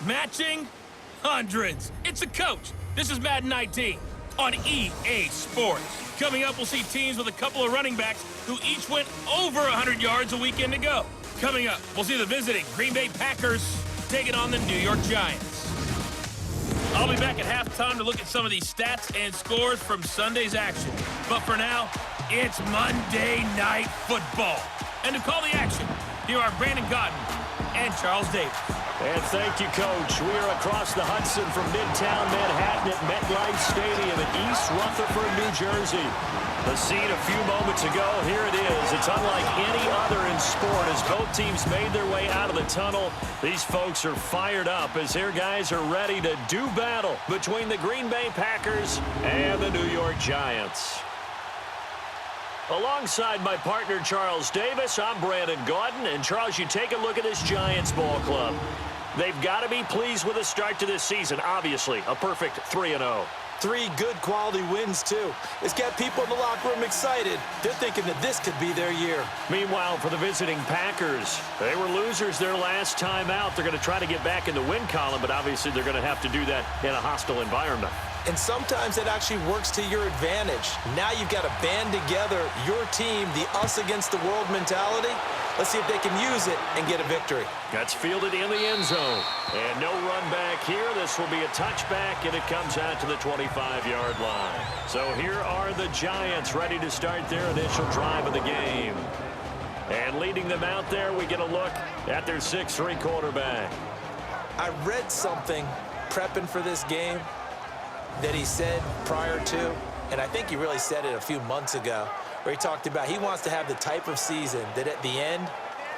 Matching hundreds. It's a coach. This is Madden 19 on EA Sports. Coming up, we'll see teams with a couple of running backs who each went over 100 yards a weekend ago. Coming up, we'll see the visiting Green Bay Packers taking on the New York Giants. I'll be back at halftime to look at some of these stats and scores from Sunday's action. But for now, it's Monday Night Football. And to call the action, here are Brandon Godden and Charles Davis. And thank you, Coach. We are across the Hudson from Midtown Manhattan at MetLife Stadium in East Rutherford, New Jersey. The scene a few moments ago, here it is. It's unlike any other in sport as both teams made their way out of the tunnel. These folks are fired up as their guys are ready to do battle between the Green Bay Packers and the New York Giants. Alongside my partner, Charles Davis, I'm Brandon Godden. And, Charles, you take a look at this Giants ball club. They've got to be pleased with the start to this season. Obviously, a perfect 3-0. 3 good quality wins, too. It's got people in the locker room excited. They're thinking that this could be their year. Meanwhile, for the visiting Packers, they were losers their last time out. They're going to try to get back in the win column, but obviously they're going to have to do that in a hostile environment. And sometimes it actually works to your advantage. Now you've got to band together your team, the us against the world mentality. Let's see if they can use it and get a victory. That's fielded in the end zone. And no run back here. This will be a touchback, and it comes out to the 25-yard line. So here are the Giants ready to start their initial drive of the game. And leading them out there, we get a look at their 6'3" quarterback. I read something prepping for this game that he said prior to, and I think he really said it a few months ago, where he talked about he wants to have the type of season that at the end,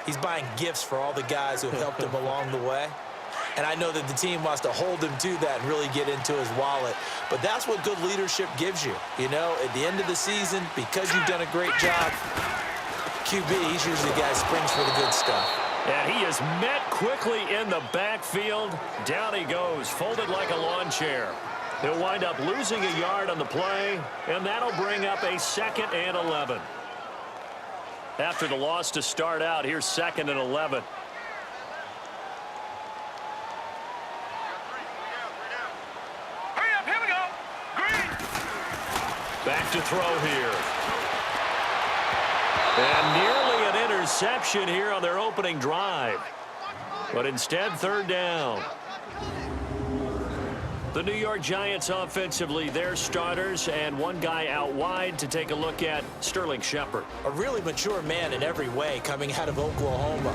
he's buying gifts for all the guys who helped him along the way. And I know that the team wants to hold him to that and really get into his wallet. But that's what good leadership gives you. You know, at the end of the season, because you've done a great job, QB, he's usually the guy who springs for the good stuff. And he is met quickly in the backfield. Down he goes, folded like a lawn chair. He'll wind up losing a yard on the play, and that'll bring up a 2nd and 11. After the loss to start out, here's 2nd and 11. Hurry up, here we go. Green. Back to throw here. And nearly an interception here on their opening drive. But instead, 3rd down. The New York Giants offensively, their starters, and one guy out wide to take a look at, Sterling Shepard. A really mature man in every way coming out of Oklahoma,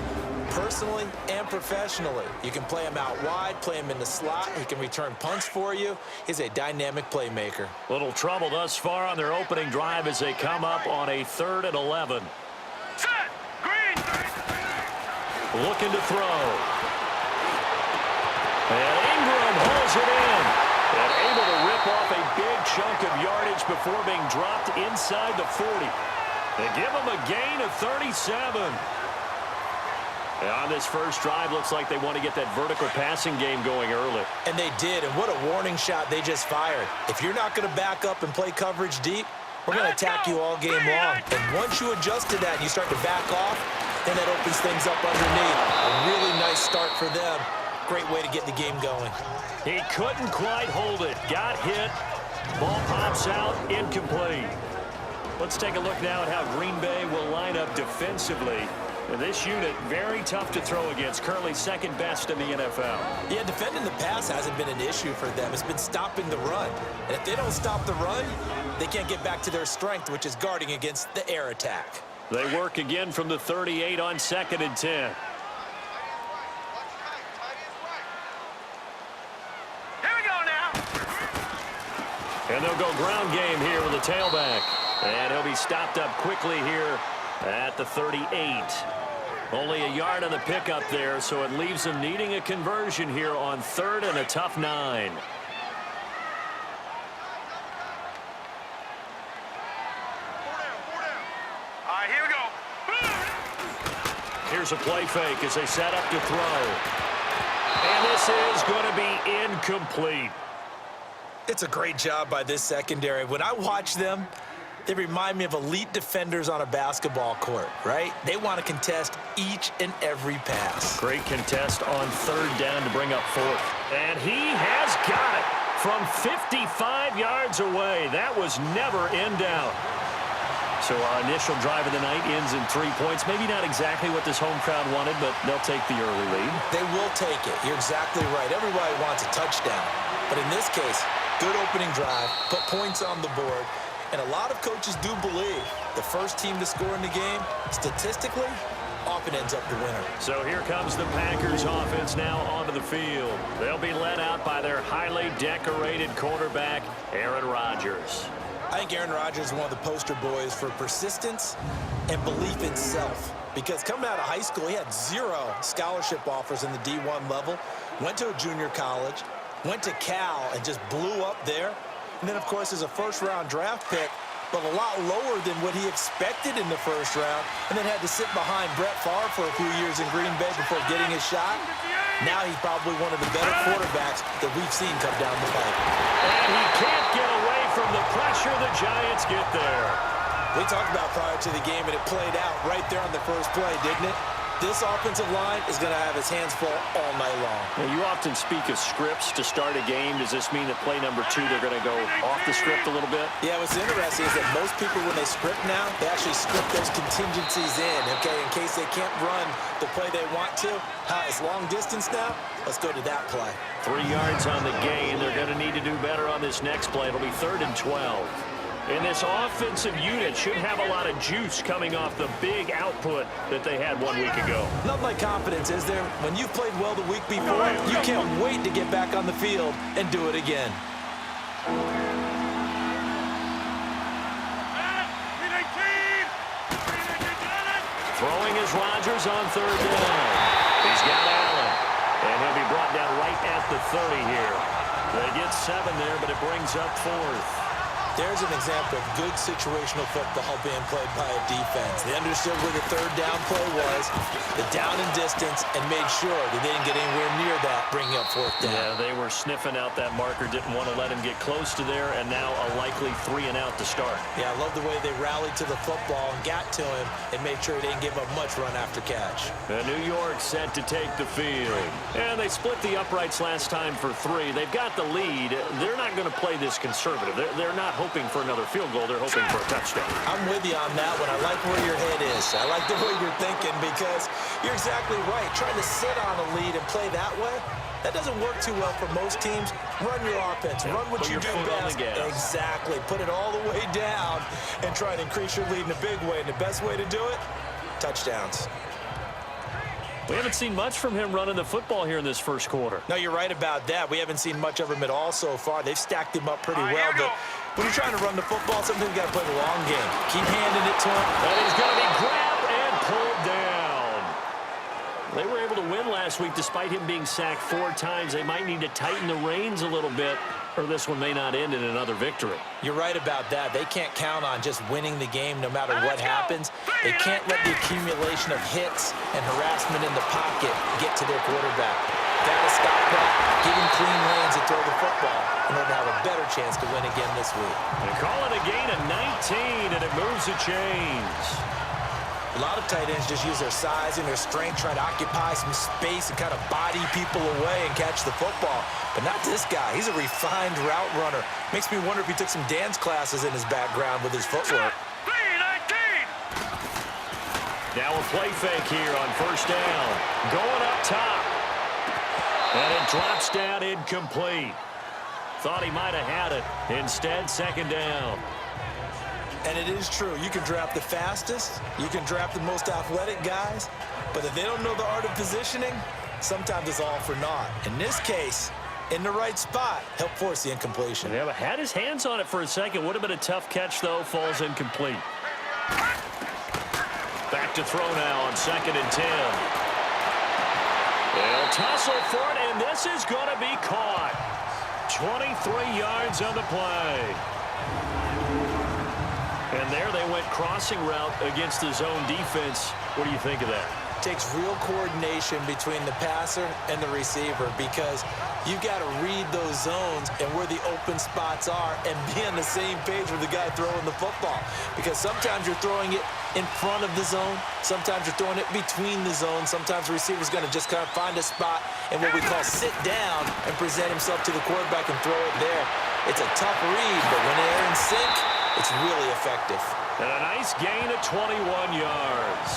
personally and professionally. You can play him out wide, play him in the slot. He can return punts for you. He's a dynamic playmaker. Little trouble thus far on their opening drive as they come up on a 3rd and 11. Set. Green. Looking to throw. And Ingram holds it in. And able to rip off a big chunk of yardage before being dropped inside the 40. They give him a gain of 37. And on this first drive, looks like they want to get that vertical passing game going early. And they did, and what a warning shot they just fired. If you're not going to back up and play coverage deep, we're going to attack you all game long. And once you adjust to that and you start to back off, then that opens things up underneath. A really nice start for them. Great way to get the game going. He couldn't quite hold it. Got hit. Ball pops out. Incomplete. Let's take a look now at how Green Bay will line up defensively. And this unit, very tough to throw against. Currently 2nd best in the NFL. Yeah, defending the pass hasn't been an issue for them. It's been stopping the run. And if they don't stop the run, they can't get back to their strength, which is guarding against the air attack. They work again from the 38 on 2nd and 10. And they'll go ground game here with the tailback. And he'll be stopped up quickly here at the 38. Only a yard on the pickup there, so it leaves them needing a conversion here on 3rd and a tough 9. All right, here we go. Here's a play fake as they set up to throw. And this is going to be incomplete. It's a great job by this secondary. When I watch them, They remind me of elite defenders on a basketball court, right? They want to contest each and every pass. Great contest on third down to bring up fourth. And he has got it from 55 yards away. That was never in doubt. So our initial drive of the night ends in 3 points. Maybe not exactly what this home crowd wanted, but they'll take the early lead. They will take it. You're exactly right. Everybody wants a touchdown. But in this case, good opening drive, put points on the board. And a lot of coaches do believe the first team to score in the game, statistically, often ends up the winner. So here comes the Packers offense now onto the field. They'll be led out by their highly decorated quarterback, Aaron Rodgers. I think Aaron Rodgers is one of the poster boys for persistence and belief in self. Because coming out of high school, he had 0 scholarship offers in the D1 level, went to a junior college, went to Cal and just blew up there. And then, of course, as a first-round draft pick, but a lot lower than what he expected in the first round, and then had to sit behind Brett Favre for a few years in Green Bay before getting his shot. Now he's probably one of the better quarterbacks that we've seen come down the pipe. And he can't get away from the pressure. The Giants get there. We talked about prior to the game, and it played out right there on the first play, didn't it? This offensive line is going to have his hands full all night long. Now, you often speak of scripts to start a game. Does this mean that play number 2, they're going to go off the script a little bit? Yeah, what's interesting is that most people, when they script now, they actually script those contingencies in, okay, in case they can't run the play they want to. It's long distance now. Let's go to that play. 3 yards on the gain. They're going to need to do better on this next play. It'll be 3rd and 12. And this offensive unit should have a lot of juice coming off the big output that they had 1 week ago. Nothing like confidence, is there? When you've played well the week before, you can't wait to get back on the field and do it again. Throwing is Rodgers on 3rd down. He's got Allen. And he'll be brought down right at the 30 here. They get 7 there, but it brings up 4th. There's an example of good situational football being played by a defense. They understood where the 3rd down play was, the down and distance, and made sure they didn't get anywhere near that, bringing up 4th down. Yeah, they were sniffing out that marker, didn't want to let him get close to there, and now a likely 3 and out to start. Yeah, I love the way they rallied to the football and got to him and made sure he didn't give up much run after catch. New York set to take the field. And they split the uprights last time for 3. They've got the lead. They're not going to play this conservative. They're not hoping for another field goal. They're hoping for a touchdown. I'm with you on that one. I like where your head is. I like the way you're thinking because you're exactly right. Trying to sit on a lead and play that way, that doesn't work too well for most teams. Run your offense. Run what you do best. Exactly. Put it all the way down and try and increase your lead in a big way. And the best way to do it, touchdowns. We haven't seen much from him running the football here in this first quarter. No, you're right about that. We haven't seen much of him at all so far. They've stacked him up pretty well. But when you're trying to run the football, sometimes you got to play the long game. Keep handing it to him. And he's going to be grabbed and pulled down. They were able to win last week despite him being sacked 4 times. They might need to tighten the reins a little bit, or this one may not end in another victory. You're right about that. They can't count on just winning the game no matter what happens. They can't let the accumulation of hits and harassment in the pocket get to their quarterback. Got to stop that, give him clean lanes and throw the football in order to have a better chance to win again this week. They call it a gain of 19, and it moves the chains. A lot of tight ends just use their size and their strength, try to occupy some space and kind of body people away and catch the football. But not this guy. He's a refined route runner. Makes me wonder if he took some dance classes in his background with his footwork. Now a play fake here on 1st down. Going up top. And it drops down incomplete. Thought he might have had it. Instead, 2nd down. And it is true. You can draft the fastest. You can draft the most athletic guys. But if they don't know the art of positioning, sometimes it's all for naught. In this case, in the right spot, helped force the incompletion. Yeah, but had his hands on it for a second. Would have been a tough catch, though. Falls incomplete. Back to throw now on 2nd and 10. They'll tussle for it, and this is going to be caught. 23 yards on the play. And there they went crossing route against the zone defense. What do you think of that? takes real coordination between the passer and the receiver because you've got to read those zones and where the open spots are and be on the same page with the guy throwing the football. Because sometimes you're throwing it in front of the zone. Sometimes you're throwing it between the zones. Sometimes the receiver's going to just kind of find a spot and what we call sit down and present himself to the quarterback and throw it there. It's a tough read, but when they're in sync, it's really effective. And a nice gain of 21 yards.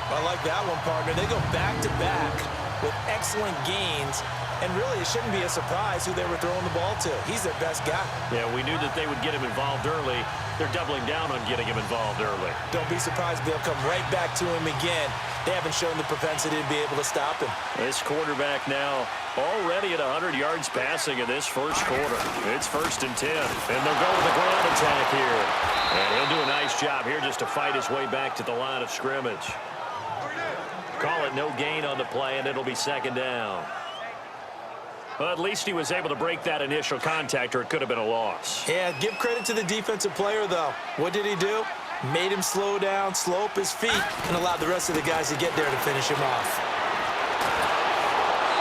I like that one, partner. They go back-to-back with excellent gains, and really it shouldn't be a surprise who they were throwing the ball to. He's their best guy. Yeah, we knew that they would get him involved early. They're doubling down on getting him involved early. Don't be surprised they'll come right back to him again. They haven't shown the propensity to be able to stop him. This quarterback now already at 100 yards passing in this first quarter. It's 1st and 10, and they'll go with the ground attack here. And he'll do a nice job here just to fight his way back to the line of scrimmage. Call it no gain on the play, and it'll be 2nd down. Well, at least he was able to break that initial contact, or it could have been a loss. Yeah, give credit to the defensive player, though. What did he do? Made him slow down, slow up his feet, and allowed the rest of the guys to get there to finish him off.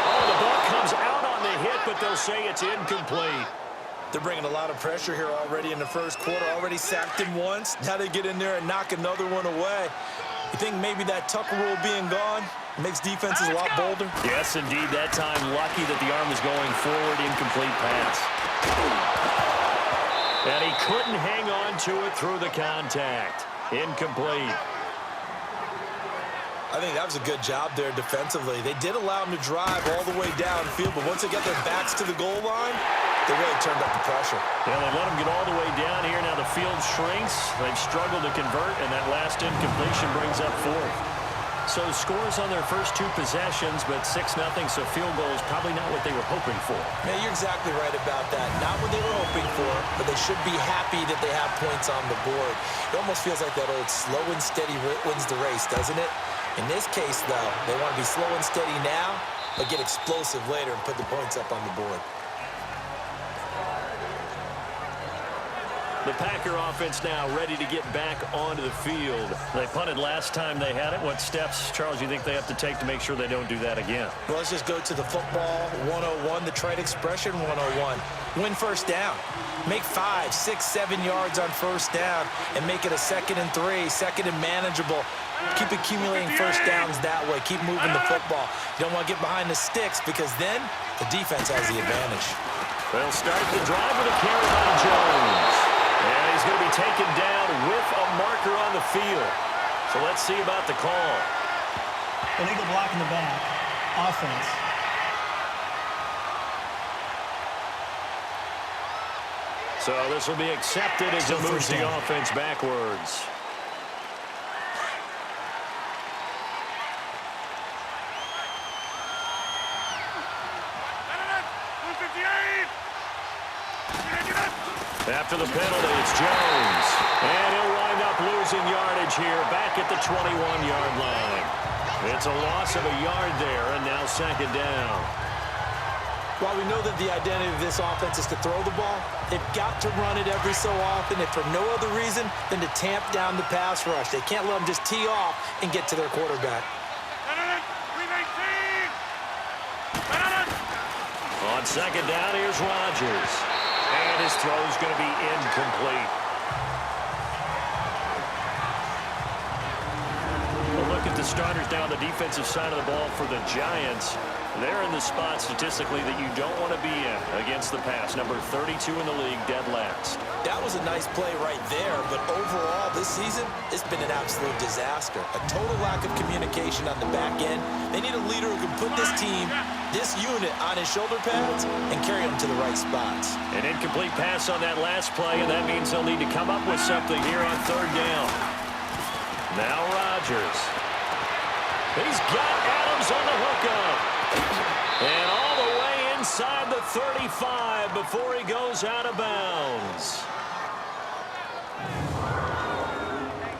Oh, the ball comes out on the hit, but they'll say it's incomplete. They're bringing a lot of pressure here already in the first quarter. Already sacked him once. Now they get in there and knock another one away. You think maybe that Tucker rule being gone makes defenses a lot bolder? Yes, indeed. That time, lucky that the arm was going forward. Incomplete pass. And he couldn't hang on to it through the contact. Incomplete. I think that was a good job there defensively. They did allow him to drive all the way downfield, but once they got their backs to the goal line, they really turned up the pressure. Yeah, they let him get all the way down here. Now the field shrinks. They've struggled to convert, and that last incompletion brings up 4th. So scores on their first 2 possessions, but 6-0, so field goal is probably not what they were hoping for. Yeah, you're exactly right about that. Not what they were hoping for, but they should be happy that they have points on the board. It almost feels like that old slow and steady wins the race, doesn't it? In this case, though, they want to be slow and steady now, but get explosive later and put the points up on the board. The Packer offense now ready to get back onto the field. They punted last time they had it. What steps, Charles, you think they have to take to make sure they don't do that again? Well, let's just go to the football 101, the trade expression 101. Win first down. Make 5, 6, 7 yards on first down and make it a 2nd and 3, 2nd and manageable. Keep accumulating first downs that way. Keep moving the football. You don't want to get behind the sticks because then the defense has the advantage. They'll start the drive with a carry by Jones. And he's going to be taken down with a marker on the field. So let's see about the call. Illegal block in the back. Offense. So this will be accepted as it moves the offense backwards. After the penalty, it's Jones. And he'll wind up losing yardage here back at the 21-yard line. It's a loss of a yard there, and now 2nd down. While we know that the identity of this offense is to throw the ball, they've got to run it every so often, if for no other reason than to tamp down the pass rush. They can't let them just tee off and get to their quarterback. On 2nd down, here's Rodgers. And his throw is going to be incomplete. Well, look at the starters now on the defensive side of the ball for the Giants. They're in the spot statistically that you don't want to be in against the pass. Number 32 in the league, dead last. That was a nice play right there, but overall this season, it's been an absolute disaster. A total lack of communication on the back end. They need a leader who can put this team, this unit, on his shoulder pads and carry them to the right spots. An incomplete pass on that last play, and that means they'll need to come up with something here on 3rd down. Now Rodgers. He's got Adams on the hookup. And all the way inside the 35 before he goes out of bounds.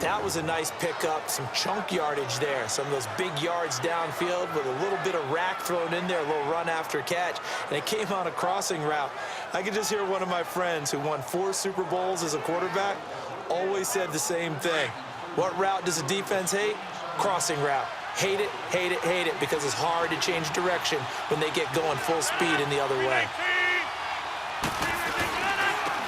That was a nice pickup, some chunk yardage there. Some of those big yards downfield with a little bit of rack thrown in there, a little run after catch. And it came on a crossing route. I could just hear one of my friends who won 4 Super Bowls as a quarterback always said the same thing. What route does the defense hate? Crossing route. Hate it, hate it, hate it, because it's hard to change direction when they get going full speed in the other way.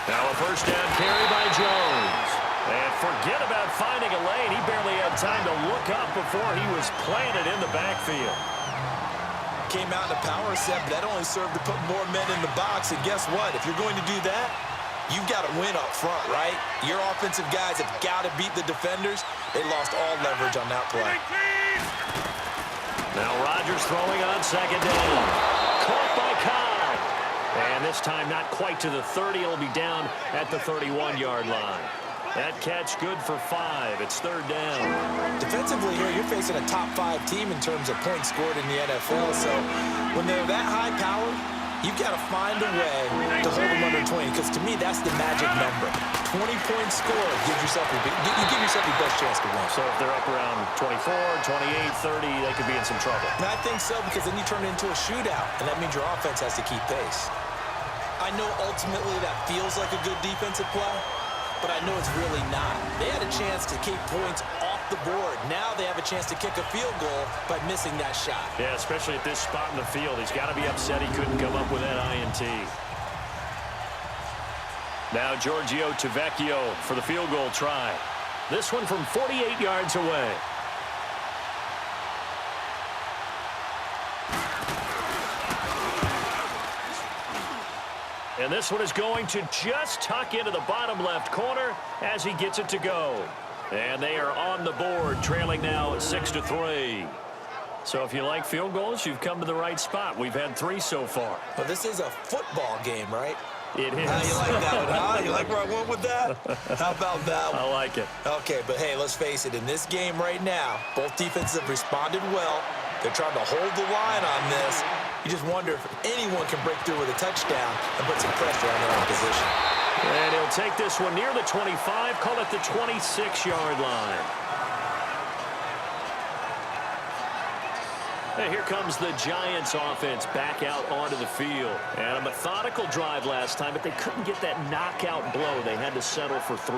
Now a first down carry by Jones. And forget about finding a lane. He barely had time to look up before he was planted in the backfield. Came out in a power set, but that only served to put more men in the box. And guess what? If you're going to do that, you've got to win up front, right? Your offensive guys have got to beat the defenders. They lost all leverage on that play. Now Rodgers throwing on second down. Caught by Cobb. And this time not quite to the 30. It'll be down at the 31-yard line. That catch good for 5. It's third down. Defensively here, you're facing a top 5 team in terms of points scored in the NFL. So when they're that high powered, you've got to find a way to hold them under 20, because to me, that's the magic number. 20 points scored gives yourself you give yourself your best chance to win. So if they're up around 24, 28, 30, they could be in some trouble. And I think so, because then you turn it into a shootout, and that means your offense has to keep pace. I know ultimately that feels like a good defensive play, but I know it's really not. They had a chance to keep points off the board. Now they have a chance to kick a field goal by missing that shot. Yeah, especially at this spot in the field. He's got to be upset he couldn't come up with that INT. Now Giorgio Tavecchio for the field goal try. This one from 48 yards away. And this one is going to just tuck into the bottom left corner as he gets it to go. And they are on the board, trailing now 6-3. So if you like field goals, you've come to the right spot. We've had 3 so far. Well, this is a football game, right? It is. How you like that one, huh? You like where I went with that? How about that one? I like it. Okay, but hey, let's face it. In this game right now, both defenses have responded well. They're trying to hold the line on this. You just wonder if anyone can break through with a touchdown and put some pressure on their opposition. And he'll take this one near the 25, call it the 26-yard line. And here comes the Giants offense back out onto the field. And a methodical drive last time, but they couldn't get that knockout blow. They had to settle for 3.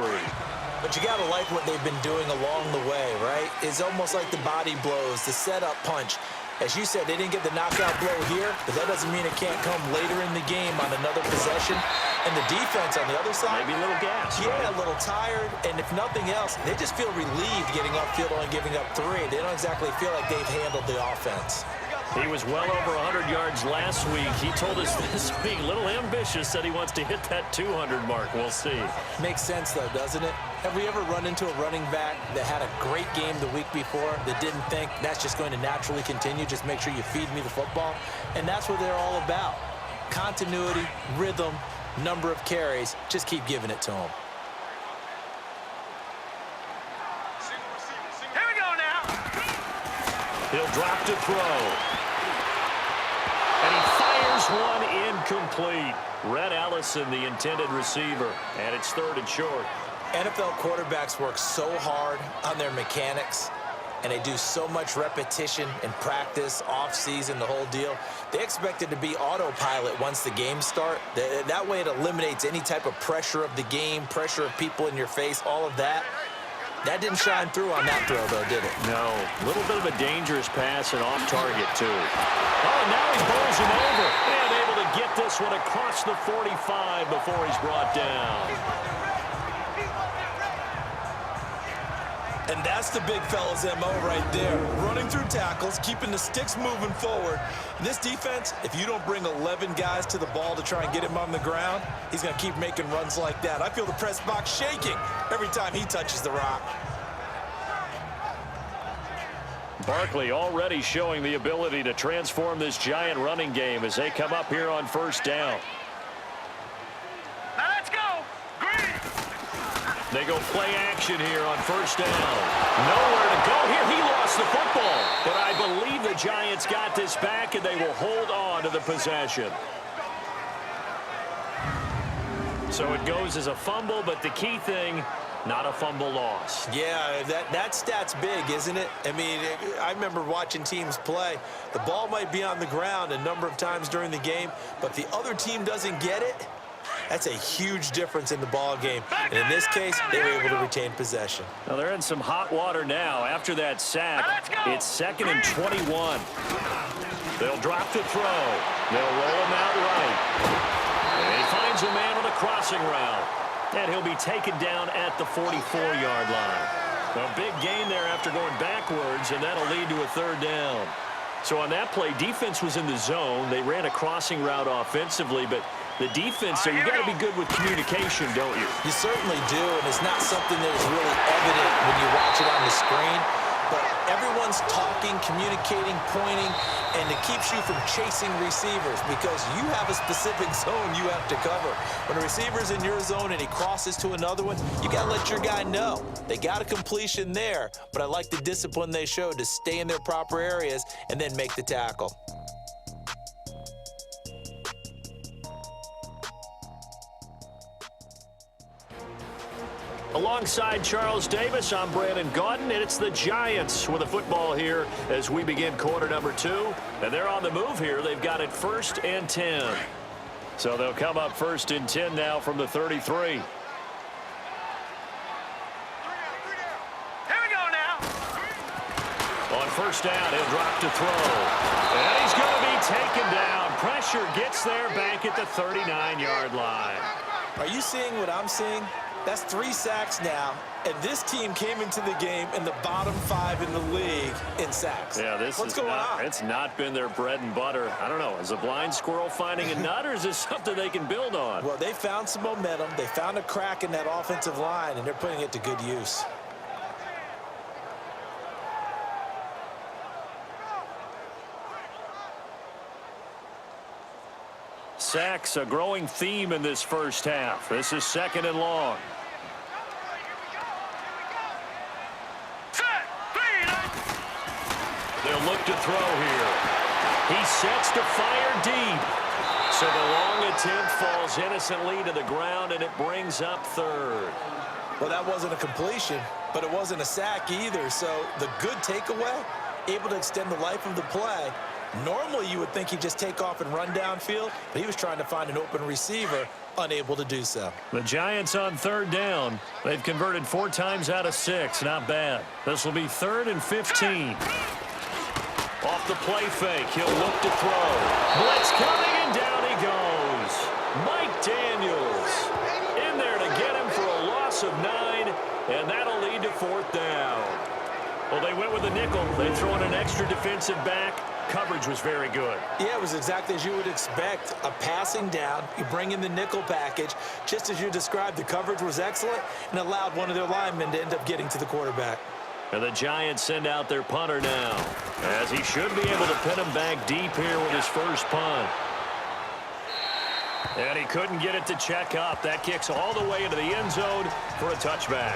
But you got to like what they've been doing along the way, right? It's almost like the body blows, the setup punch. As you said, they didn't get the knockout blow here, but that doesn't mean it can't come later in the game on another possession. And the defense on the other side, maybe a little gas. Yeah, right? a little tired. And if nothing else, they just feel relieved getting upfield only giving up 3. They don't exactly feel like they've handled the offense. He was well over 100 yards last week. He told us this week, a little ambitious, said he wants to hit that 200 mark. We'll see. Makes sense, though, doesn't it? Have we ever run into a running back that had a great game the week before that didn't think that's just going to naturally continue? Just make sure you feed me the football. And that's what they're all about. Continuity, rhythm, number of carries. Just keep giving it to them. Here we go now. He'll drop to throw. And he fires one incomplete. Rhett Ellison, the intended receiver. And it's 3rd and short. NFL quarterbacks work so hard on their mechanics, and they do so much repetition in practice, off-season, the whole deal. They expect it to be autopilot once the games start. That way it eliminates any type of pressure of the game, pressure of people in your face, all of that. That didn't shine through on that throw, though, did it? No. A little bit of a dangerous pass and off target, too. Oh, now he bowls him over. And able to get this one across the 45 before he's brought down. And that's the big fella's MO right there. Running through tackles, keeping the sticks moving forward. This defense, if you don't bring 11 guys to the ball to try and get him on the ground, he's going to keep making runs like that. I feel the press box shaking every time he touches the rock. Barkley already showing the ability to transform this Giant running game as they come up here on 1st down. Now let's go. Green. They go play action here on 1st down. Nowhere to go here. He lost the football. But I believe the Giants got this back, and they will hold on to the possession. So it goes as a fumble, but the key thing, not a fumble loss. Yeah, that stat's big, isn't it? I mean, I remember watching teams play. The ball might be on the ground a number of times during the game, but if the other team doesn't get it, That's a huge difference in the ball game. And in this case, they were able to retain possession. Well, they're in some hot water now. After that sack, it's 2nd and 21. They'll drop to throw. They'll roll him out right. And he finds a man on a crossing route. And he'll be taken down at the 44-yard line. A big gain there after going backwards, and that'll lead to a 3rd down. So on that play, defense was in the zone. They ran a crossing route offensively, but the defense, so you got to be good with communication, don't you? You certainly do, and it's not something that is really evident when you watch it on the screen. But everyone's talking, communicating, pointing, and it keeps you from chasing receivers because you have a specific zone you have to cover. When a receiver's in your zone and he crosses to another one, you got to let your guy know. They got a completion there, but I like the discipline they showed to stay in their proper areas and then make the tackle. Alongside Charles Davis, I'm Brandon Gaudin, and it's the Giants with the football here as we begin quarter number 2. And they're on the move here. They've got it 1st and 10. So they'll come up 1st and 10 now from the 33. Here we go now. On 1st down, he'll drop to throw. And he's going to be taken down. Pressure gets there back at the 39-yard line. Are you seeing what I'm seeing? That's 3 sacks now, and this team came into the game in the bottom 5 in the league in sacks. Yeah, what's going on? It's not been their bread and butter. I don't know. Is a blind squirrel finding a nut, or is this something they can build on? Well, they found some momentum. They found a crack in that offensive line, and they're putting it to good use. Sacks, a growing theme in this first half. This is 2nd and long. They'll look to throw here. He sets to fire deep. So the long attempt falls innocently to the ground, and it brings up 3rd. Well, that wasn't a completion, but it wasn't a sack either. So the good takeaway, able to extend the life of the play. Normally, you would think he'd just take off and run downfield, but he was trying to find an open receiver, unable to do so. The Giants on 3rd down. They've converted 4 times out of 6. Not bad. This will be 3rd and 15. Off the play fake, he'll look to throw. Blitz coming, and down he goes. Mike Daniels in there to get him for a loss of 9, and that'll lead to 4th down. Well, they went with a nickel. They throw in an extra defensive back. Coverage was very good. Yeah, it was exactly as you would expect. A passing down, you bring in the nickel package. Just as you described, the coverage was excellent and allowed one of their linemen to end up getting to the quarterback. And the Giants send out their punter now, as he should be able to pin him back deep here with his first punt. And he couldn't get it to check up. That kicks all the way into the end zone for a touchback.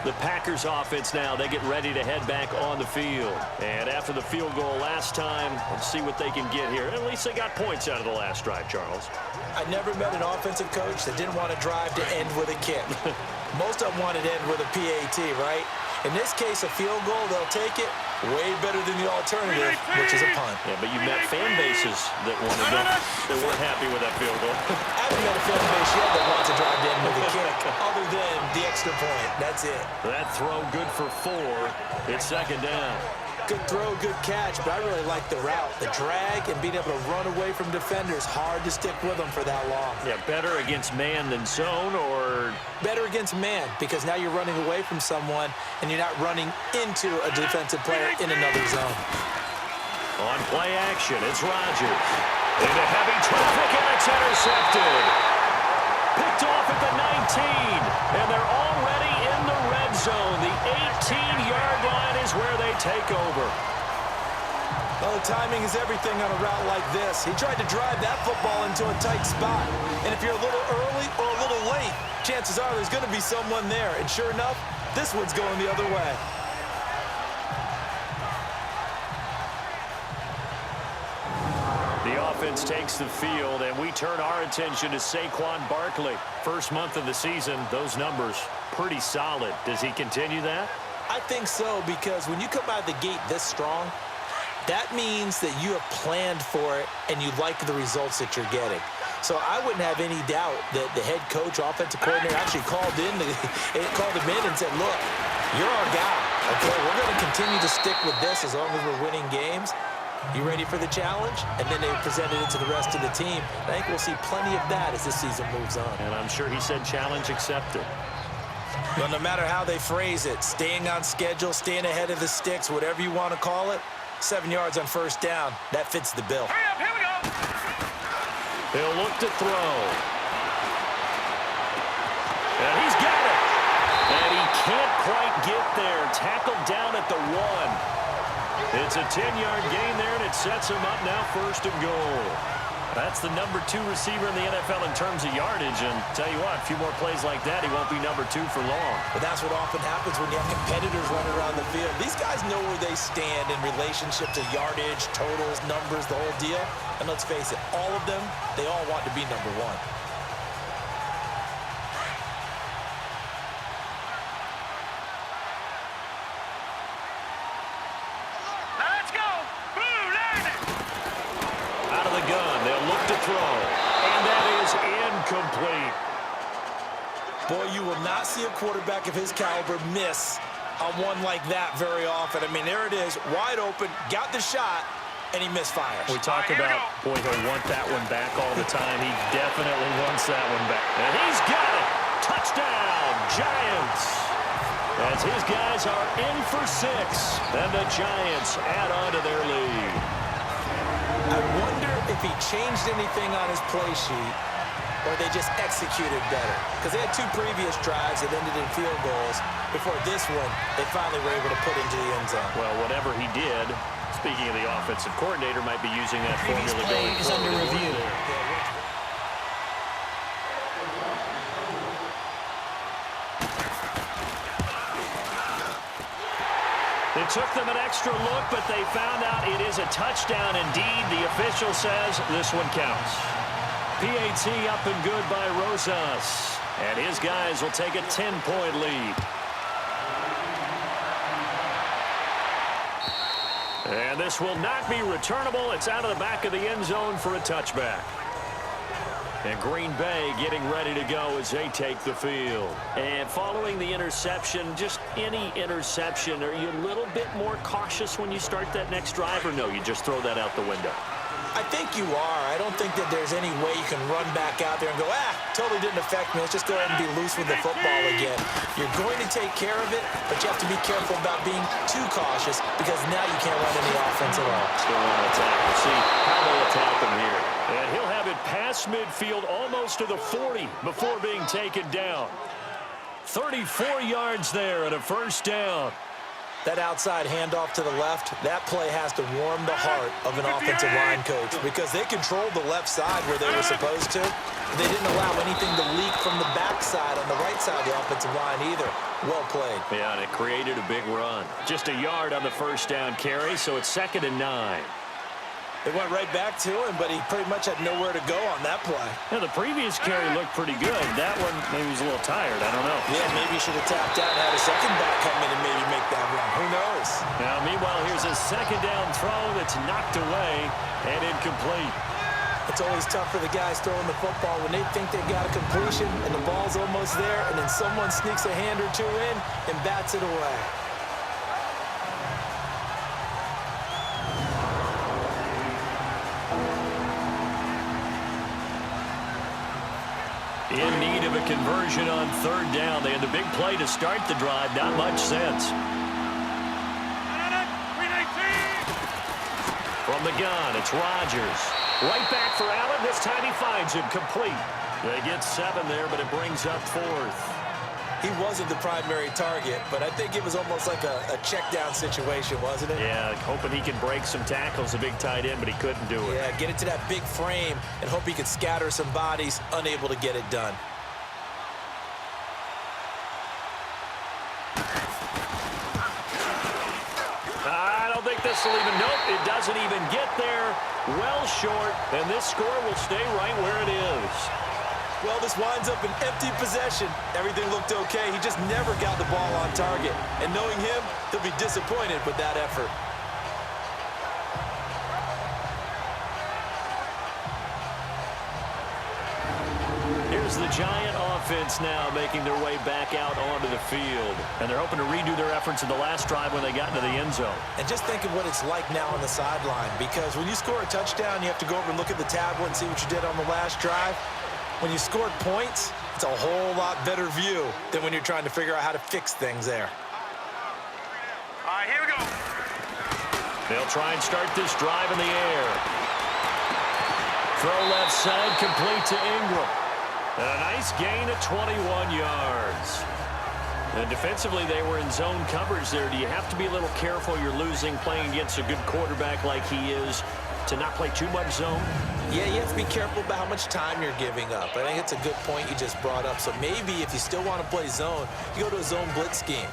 The Packers offense now, they get ready to head back on the field. And after the field goal last time, let's see what they can get here. At least they got points out of the last drive, Charles. I never met an offensive coach that didn't want to drive to end with a kick. Most of them wanted to end with a PAT, right? In this case, a field goal, they'll take it. Way better than the alternative, which is a punt. Yeah, but you met fan bases that weren't happy with that field goal. I haven't met a fan base yet that wants to drive to end with a kick, other than the extra point. That's it. That throw good for 4. It's 2nd down. Good throw, good catch, but I really like the route. The drag and being able to run away from defenders, hard to stick with them for that long. Yeah, better against man than zone, or? Better against man, because now you're running away from someone and you're not running into a defensive player in another zone. On play action, it's Rodgers. Into heavy traffic, and it's intercepted. Picked off at the 19, and they're already in the red zone. The 18-yard line is where they take over. Well, the timing is everything on a route like this. He tried to drive that football into a tight spot. And if you're a little early or a little late, chances are there's going to be someone there. And sure enough, this one's going the other way. The offense takes the field, and we turn our attention to Saquon Barkley. First month of the season, those numbers pretty solid. Does he continue that? I think so, because when you come out of the gate this strong, that means that you have planned for it and you like the results that you're getting. So I wouldn't have any doubt that the head coach, offensive coordinator, actually called him in and said, look, you're our guy, okay? We're going to continue to stick with this as long as we're winning games. You ready for the challenge? And then they presented it to the rest of the team. I think we'll see plenty of that as this season moves on. And I'm sure he said challenge accepted. Well, no matter how they phrase it, staying on schedule, staying ahead of the sticks, whatever you want to call it, 7 yards on first down, that fits the bill. Hurry up, here we go. He'll look to throw. And he's got it. And he can't quite get there. Tackled down at the 1. It's a 10-yard gain there, and it sets him up now 1st and goal. That's the number 2 receiver in the NFL in terms of yardage. And tell you what, a few more plays like that, he won't be number 2 for long. But that's what often happens when you have competitors running around the field. These guys know where they stand in relationship to yardage, totals, numbers, the whole deal. And let's face it, all of them, they all want to be number 1. Let's go. Blue line. Out of the gun, they'll look to throw. And that is incomplete. Boy, you will not see a quarterback of his caliber miss on one like that very often. I mean, there it is, wide open, got the shot, and he misfires. We talk about, boy, he'll want that one back all the time. He definitely wants that one back. And he's got it. Touchdown, Giants. As his guys are in for 6, and the Giants add on to their lead. I wonder if he changed anything on his play sheet or they just executed better. Because they had 2 previous drives that ended in field goals. Before this one, they finally were able to put into the end zone. Well, whatever he did, speaking of the offensive coordinator, might be using that Previous formula play going is under forward. review. It took them an extra look, but they found out it is a touchdown indeed. The official says this one counts. PAT up and good by Rosas. And his guys will take a 10-point lead. And this will not be returnable. It's out of the back of the end zone for a touchback. And Green Bay getting ready to go as they take the field. And following the interception, just any interception, are you a little bit more cautious when you start that next drive, or no, you just throw that out the window? I think you are. I don't think that there's any way you can run back out there and go, totally didn't affect me. Let's just go ahead and be loose with the football again. You're going to take care of it, but you have to be careful about being too cautious because now you can't run any offense at all. Still on attack. We'll see how they attack him here. And he'll have it past midfield almost to the 40 before being taken down. 34 yards there and a first down. That outside handoff to the left, that play has to warm the heart of an offensive line coach because they controlled the left side where they were supposed to. They didn't allow anything to leak from the backside on the right side of the offensive line either. Well played. Yeah, and it created a big run. Just a yard on the first down carry, so it's 2nd and 9. They went right back to him, but he pretty much had nowhere to go on that play. Yeah, the previous carry looked pretty good. That one, maybe he was a little tired. I don't know. Yeah, maybe he should have tapped out and had a second back come in and maybe make that run. Who knows? Now, meanwhile, here's a 2nd down throw that's knocked away and incomplete. It's always tough for the guys throwing the football when they think they got a completion and the ball's almost there, and then someone sneaks a hand or two in and bats it away. In need of a conversion on 3rd down. They had the big play to start the drive. Not much sense. From the gun, it's Rodgers. Right back for Allen. This time he finds him complete. They get 7 there, but it brings up 4th. He wasn't the primary target, but I think it was almost like a check down situation, wasn't it? Yeah, hoping he can break some tackles, a big tight end, but he couldn't do it. Yeah, get it to that big frame and hope he could scatter some bodies, unable to get it done. I don't think this will even, nope, it doesn't even get there. Well short, and this score will stay right where it is. Well, this winds up an empty possession. Everything looked okay. He just never got the ball on target. And knowing him, he'll be disappointed with that effort. here's the Giant offense now making their way back out onto the field. And they're hoping to redo their efforts in the last drive when they got into the end zone. And just think of what it's like now on the sideline, because when you score a touchdown, you have to go over and look at the tablet and see what you did on the last drive. When you scored points, it's a whole lot better view than when you're trying to figure out how to fix things there. All right, here we go. They'll try and start this drive in the air. Throw left side, complete to Ingram. And a nice gain of 21 yards. And defensively, they were in zone coverage there. Do you have to be a little careful? You're losing playing against a good quarterback like he is to not play too much zone? Yeah, you have to be careful about how much time you're giving up. I think it's a good point you just brought up. So maybe if you still want to play zone, you go to a zone blitz scheme.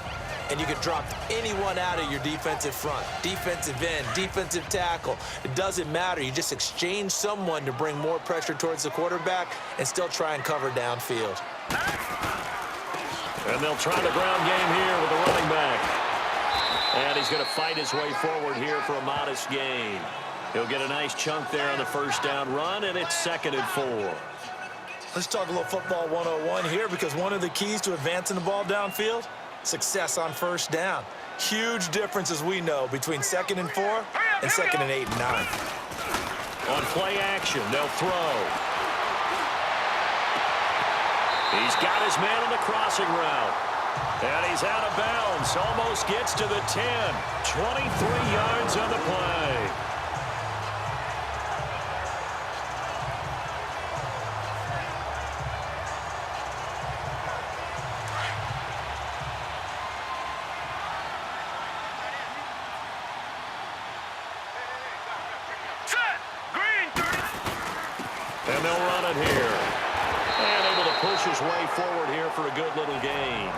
And you can drop anyone out of your defensive front, defensive end, defensive tackle. It doesn't matter. You just exchange someone to bring more pressure towards the quarterback and still try and cover downfield. And they'll try the ground game here with the running back. And he's going to fight his way forward here for a modest gain. He'll get a nice chunk there on the first down run, and it's 2nd and 4. Let's talk a little football 101 here, because one of the keys to advancing the ball downfield, success on first down. Huge difference, as we know, between 2nd and 4 and 2nd and 8 and 9. On play action, they'll throw. He's got his man on the crossing route. And he's out of bounds. Almost gets to the 10. 23 yards on the play. And they'll run it here. And able to push his way forward here for a good little gain.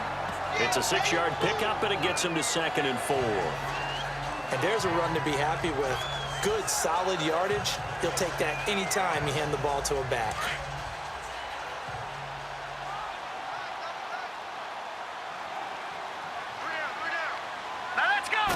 It's a 6-yard pickup, and it gets him to 2nd and 4. And there's a run to be happy with. Good, solid yardage. He'll take that anytime you hand the ball to a back. Now let's go.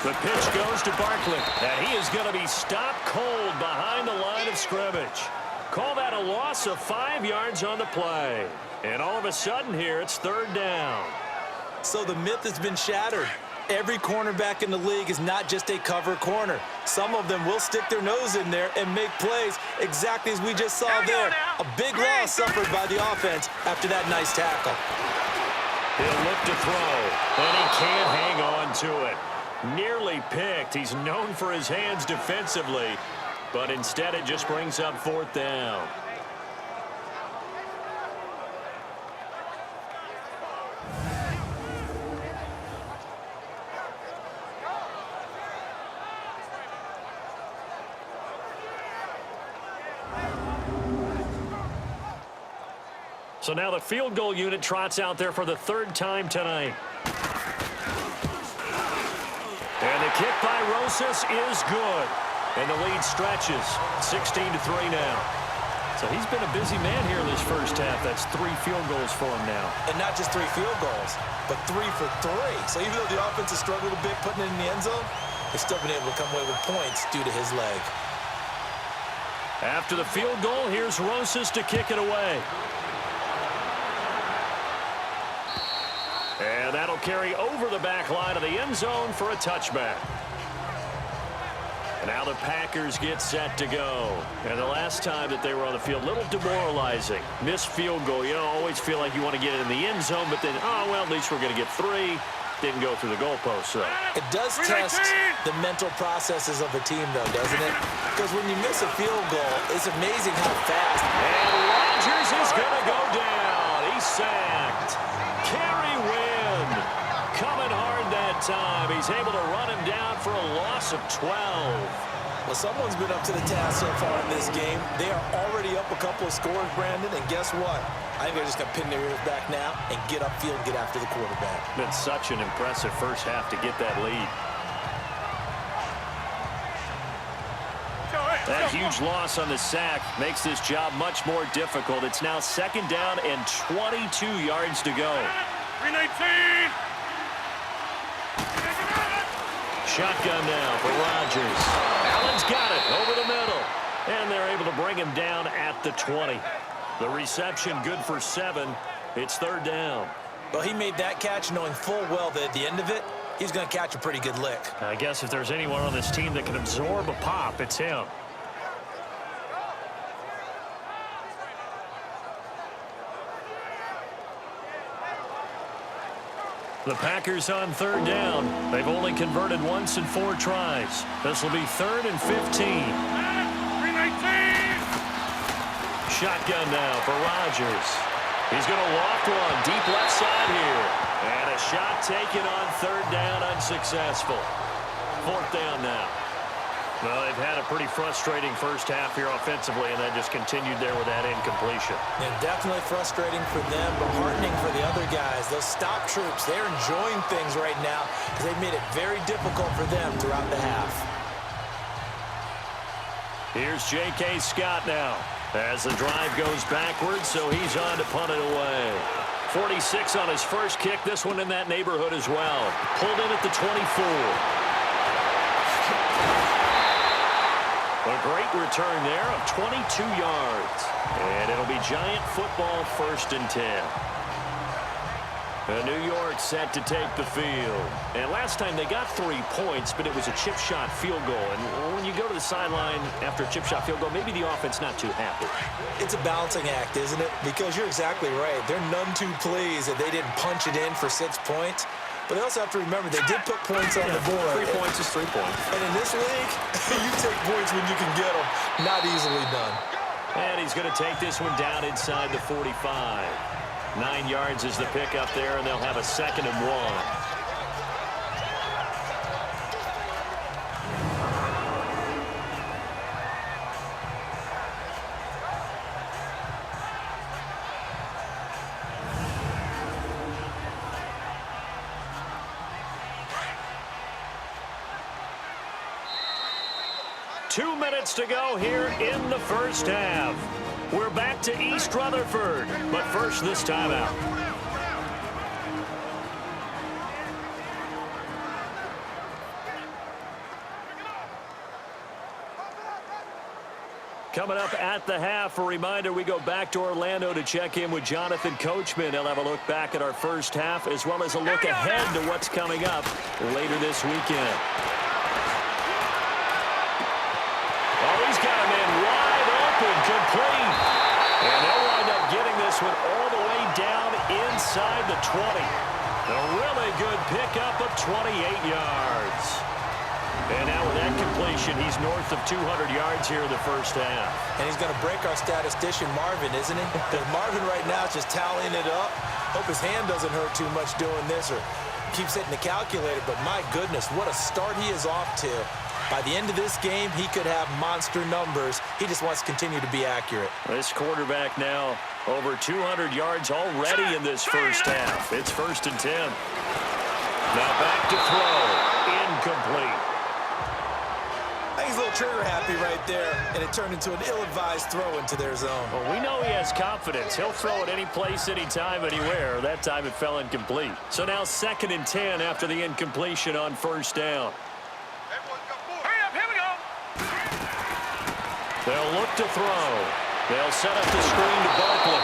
The pitch goes to Barkley, and he is going to be stopped cold behind the line of scrimmage. Call that a loss of 5 yards on the play. And all of a sudden here, it's 3rd down. So the myth has been shattered. Every cornerback in the league is not just a cover corner. Some of them will stick their nose in there and make plays exactly as we just saw there. A big loss suffered by the offense after that nice tackle. He'll look to throw, and he can't hang on to it. Nearly picked. He's known for his hands defensively, but instead it just brings up 4th down. So now the field goal unit trots out there for the 3rd time tonight. And the kick by Rosas is good. And the lead stretches. 16-3 now. So he's been a busy man here in this first half. That's 3 field goals for him now. And not just 3 field goals, but 3 for 3. So even though the offense has struggled a bit putting it in the end zone, they've still been able to come away with points due to his leg. After the field goal, here's Rosas to kick it away. And that'll carry over the back line of the end zone for a touchback. And now the Packers get set to go. And the last time that they were on the field, a little demoralizing. Missed field goal. You know, always feel like you want to get it in the end zone, but then, oh, well, at least we're going to get 3. Didn't go through the goalpost, though. It does test the mental processes of a team, though, doesn't it? Because when you miss a field goal, it's amazing how fast. And Rodgers is going to go down. He's sacked. Kerry Wynn coming hard that time. He's able to run him down for a loss of 12. Well, someone's been up to the task so far in this game. They are already up a couple of scores, Brandon, and guess what? I think they're just going to pin their ears back now and get upfield and get after the quarterback. Been such an impressive first half to get that lead. That huge loss on the sack makes this job much more difficult. It's now 2nd down and 22 yards to go. 319. Shotgun now for Rodgers. Allen's got it over the middle. And they're able to bring him down at the 20. The reception good for 7. It's 3rd down. Well, he made that catch knowing full well that at the end of it, he's going to catch a pretty good lick. I guess if there's anyone on this team that can absorb a pop, it's him. The Packers on 3rd down. They've only converted once in 4 tries. This will be 3rd and 15. 319. Shotgun now for Rodgers. He's going to loft one deep left side here. And a shot taken on 3rd down, unsuccessful. 4th down now. Well, they've had a pretty frustrating first half here offensively, and then just continued there with that incompletion. And definitely frustrating for them, but heartening for the other guys. Those stop troops, they're enjoying things right now because they've made it very difficult for them throughout the half. Here's J.K. Scott now as the drive goes backwards, so he's on to punt it away. 46 on his first kick, this one in that neighborhood as well. Pulled in at the 24. A great return there of 22 yards. And it'll be Giant football 1st and 10. New York set to take the field. And last time they got 3 points, but it was a chip shot field goal. And when you go to the sideline after a chip shot field goal, maybe the offense not too happy. It's a balancing act, isn't it? Because you're exactly right. They're none too pleased that they didn't punch it in for 6 points. But they also have to remember they did put points on the board. 3 points is 3 points. And in this league, you take points when you can get them. Not easily done. And he's going to take this one down inside the 45. 9 yards is the pickup there, and they'll have a 2nd and 1. Two minutes to go here in the first half. We're back to East Rutherford, but first this timeout. Coming up at the half, a reminder, we go back to Orlando to check in with Jonathan Coachman. He'll have a look back at our first half as well as a look ahead to what's coming up later this weekend. Oh, he's got him in wide open, complete. And they'll wind up getting this one all the way down inside the 20. A really good pickup of 28 yards. And now with that completion, he's north of 200 yards here in the first half. And he's going to break our statistician, Marvin, isn't he? Because Marvin right now is just tallying it up. Hope his hand doesn't hurt too much doing this or keeps hitting the calculator. But my goodness, what a start he is off to. By the end of this game, he could have monster numbers. He just wants to continue to be accurate. This quarterback now over 200 yards already in this first half. It's 1st and 10. Now back to throw. Incomplete. I think he's a little trigger happy right there, and it turned into an ill-advised throw into their zone. Well, we know he has confidence. He'll throw it any place, anytime, anywhere. That time it fell incomplete. So now 2nd and 10 after the incompletion on 1st down. They'll look to throw. They'll set up the screen to Barkley.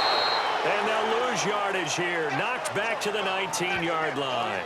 And they'll lose yardage here. Knocked back to the 19-yard line.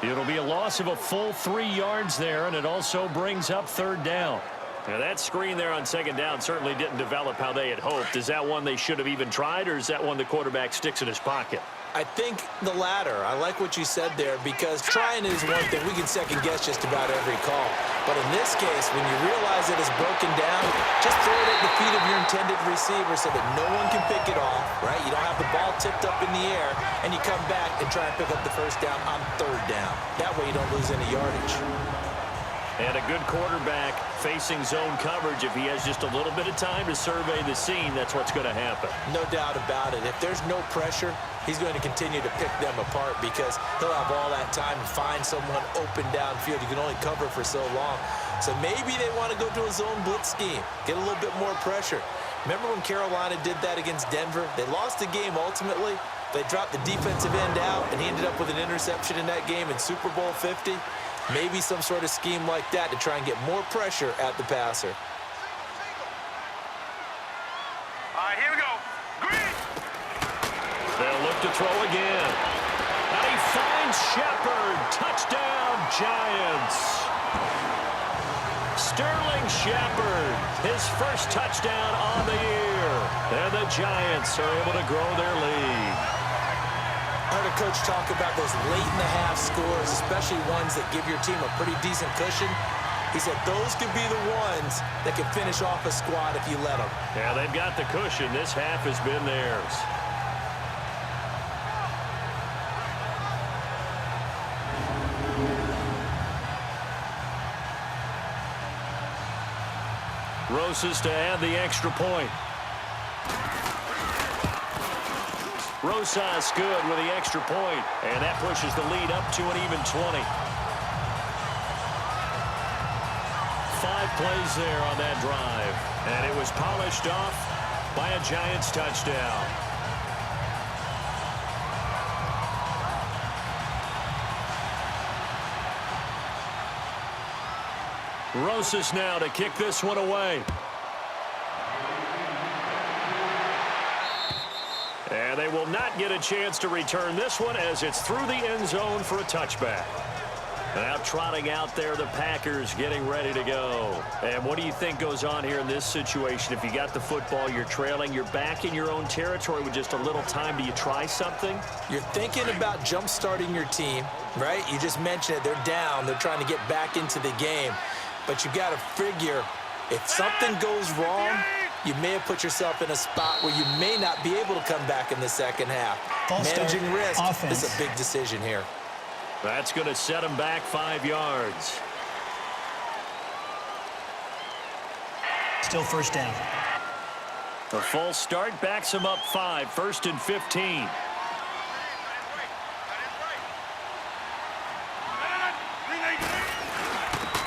It'll be a loss of a full 3 yards there, and it also brings up 3rd down. Now that screen there on 2nd down certainly didn't develop how they had hoped. Is that one they should have even tried, or is that one the quarterback sticks in his pocket? I think the latter. I like what you said there because trying is one thing. We can second guess just about every call. But in this case, when you realize it is broken down, just throw it at the feet of your intended receiver so that no one can pick it off, right? You don't have the ball tipped up in the air, and you come back and try and pick up the 1st down on 3rd down. That way you don't lose any yardage. And a good quarterback facing zone coverage. If he has just a little bit of time to survey the scene, that's what's going to happen. No doubt about it. If there's no pressure, he's going to continue to pick them apart because he'll have all that time to find someone open downfield. You can only cover for so long. So maybe they want to go to a zone blitz scheme, get a little bit more pressure. Remember when Carolina did that against Denver? They lost the game ultimately. They dropped the defensive end out, and he ended up with an interception in that game in Super Bowl 50. Maybe some sort of scheme like that to try and get more pressure at the passer. All right, here we go. Green. throw again. And he finds Shepard. Touchdown, Giants. Sterling Shepard, his first touchdown on the year. And the Giants are able to grow their lead. I heard a coach talk about those late-in-the-half scores, especially ones that give your team a pretty decent cushion. He said those could be the ones that can finish off a squad if you let them. Yeah, they've got the cushion. This half has been theirs. Rosas to add the extra point. Rosas good with the extra point, and that pushes the lead up to an even 20. 5 plays there on that drive, and it was polished off by a Giants touchdown. Rosas now to kick this one away. And they will not get a chance to return this one as it's through the end zone for a touchback. Now trotting out there, the Packers getting ready to go. And what do you think goes on here in this situation? If you got the football, you're trailing, you're back in your own territory with just a little time. Do you try something? You're thinking about jump-starting your team, right? You just mentioned it. They're down. They're trying to get back into the game. But you got to figure if something goes wrong, you may have put yourself in a spot where you may not be able to come back in the second half. Managing risk is a big decision here. That's going to set him back 5 yards. Still first down. A false start backs him up 5, 1st and 15.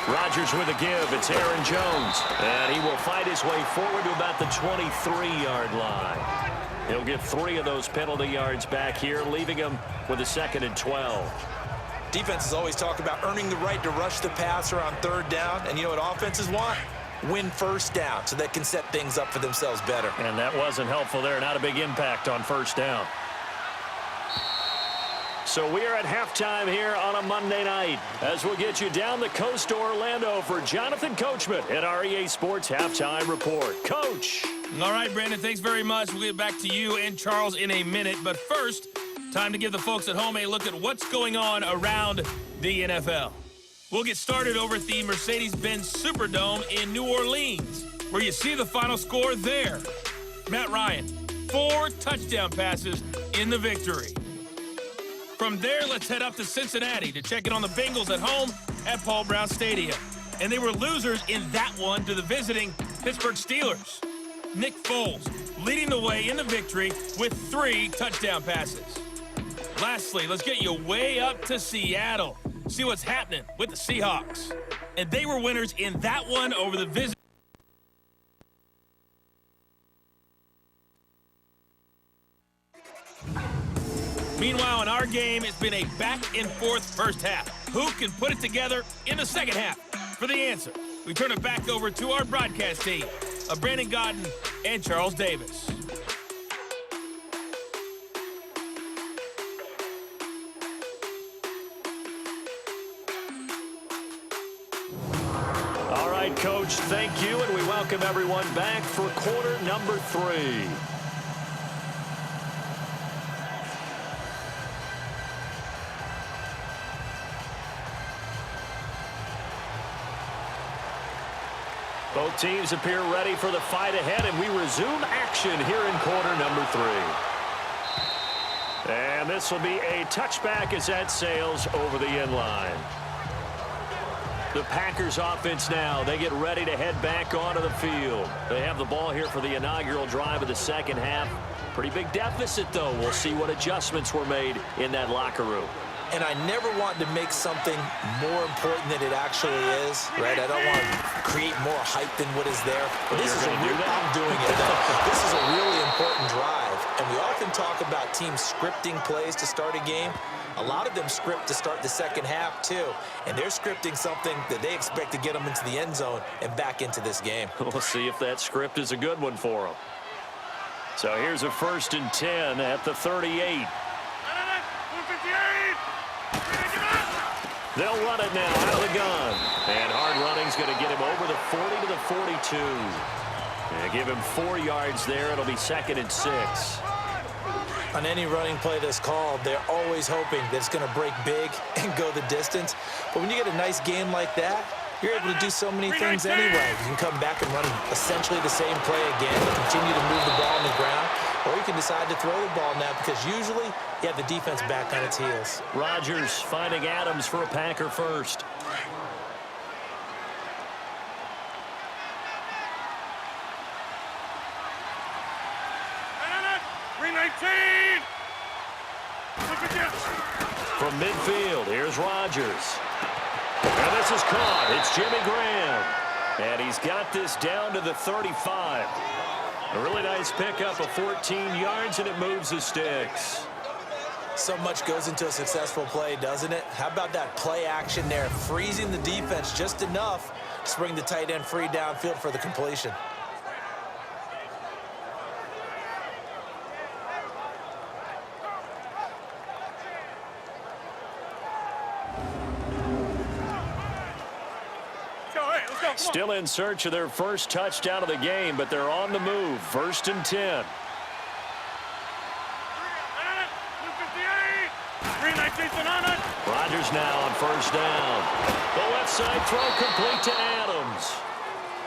Rodgers with a give. It's Aaron Jones. And he will fight his way forward to about the 23-yard line. He'll get 3 of those penalty yards back here, leaving him with a 2nd and 12. Defenses always talk about earning the right to rush the passer on 3rd down. And you know what offenses want? Win 1st down so they can set things up for themselves better. And that wasn't helpful there. Not a big impact on 1st down. So we are at halftime here on a Monday night as we'll get you down the coast to Orlando for Jonathan Coachman at our EA Sports Halftime Report. Coach. All right, Brandon, thanks very much. We'll get back to you and Charles in a minute. But first, time to give the folks at home a look at what's going on around the NFL. We'll get started over at the Mercedes-Benz Superdome in New Orleans, where you see the final score there. Matt Ryan, 4 touchdown passes in the victory. From there, let's head up to Cincinnati to check in on the Bengals at home at Paul Brown Stadium. And they were losers in that one to the visiting Pittsburgh Steelers. Nick Foles leading the way in the victory with 3 touchdown passes. Lastly, let's get you way up to Seattle. See what's happening with the Seahawks. And they were winners in that one over the visitors. Meanwhile, in our game, it's been a back-and-forth first half. Who can put it together in the second half? For the answer, we turn it back over to our broadcast team of Brandon Godden and Charles Davis. All right, Coach, thank you, and we welcome everyone back for quarter number 3. Both teams appear ready for the fight ahead, and we resume action here in quarter number 3. And this will be a touchback as that sails over the end line. The Packers offense now, they get ready to head back onto the field. They have the ball here for the inaugural drive of the second half. Pretty big deficit, though. We'll see what adjustments were made in that locker room. And I never want to make something more important than it actually is, right? I don't want to create more hype than what is there. But this is I'm doing it. This is a really important drive. And we often talk about teams scripting plays to start a game. A lot of them script to start the second half, too. And they're scripting something that they expect to get them into the end zone and back into this game. We'll see if that script is a good one for them. So here's a 1st and 10 at the 38. They'll run it now out of the gun. And hard running's going to get him over the 40 to the 42. And give him 4 yards there. It'll be 2nd and 6. On any running play that's called, they're always hoping that it's going to break big and go the distance. But when you get a nice game like that, you're able to do so many things anyway. You can come back and run essentially the same play again, continue to move the ball on the ground, or you can decide to throw the ball now because usually you have the defense back on its heels. Rodgers finding Adams for a Packer first. From midfield, here's Rodgers. And this is caught. It's Jimmy Graham. And he's got this down to the 35. A really nice pickup of 14 yards, and it moves the sticks. So much goes into a successful play, doesn't it? How about that play action there, freezing the defense just enough to bring the tight end free downfield for the completion. Still in search of their first touchdown of the game, but they're on the move. 1st and 10. Rodgers now on 1st down. The left side throw complete to Adams.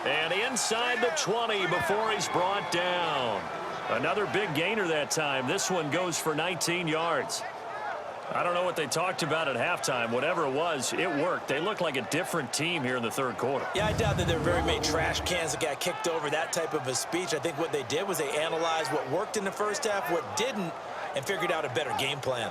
And inside the 20 before he's brought down. Another big gainer that time. This one goes for 19 yards. I don't know what they talked about at halftime. Whatever it was, it worked. They look like a different team here in the 3rd quarter. Yeah, I doubt that there were very many trash cans that got kicked over, that type of a speech. I think what they did was they analyzed what worked in the first half, what didn't, and figured out a better game plan.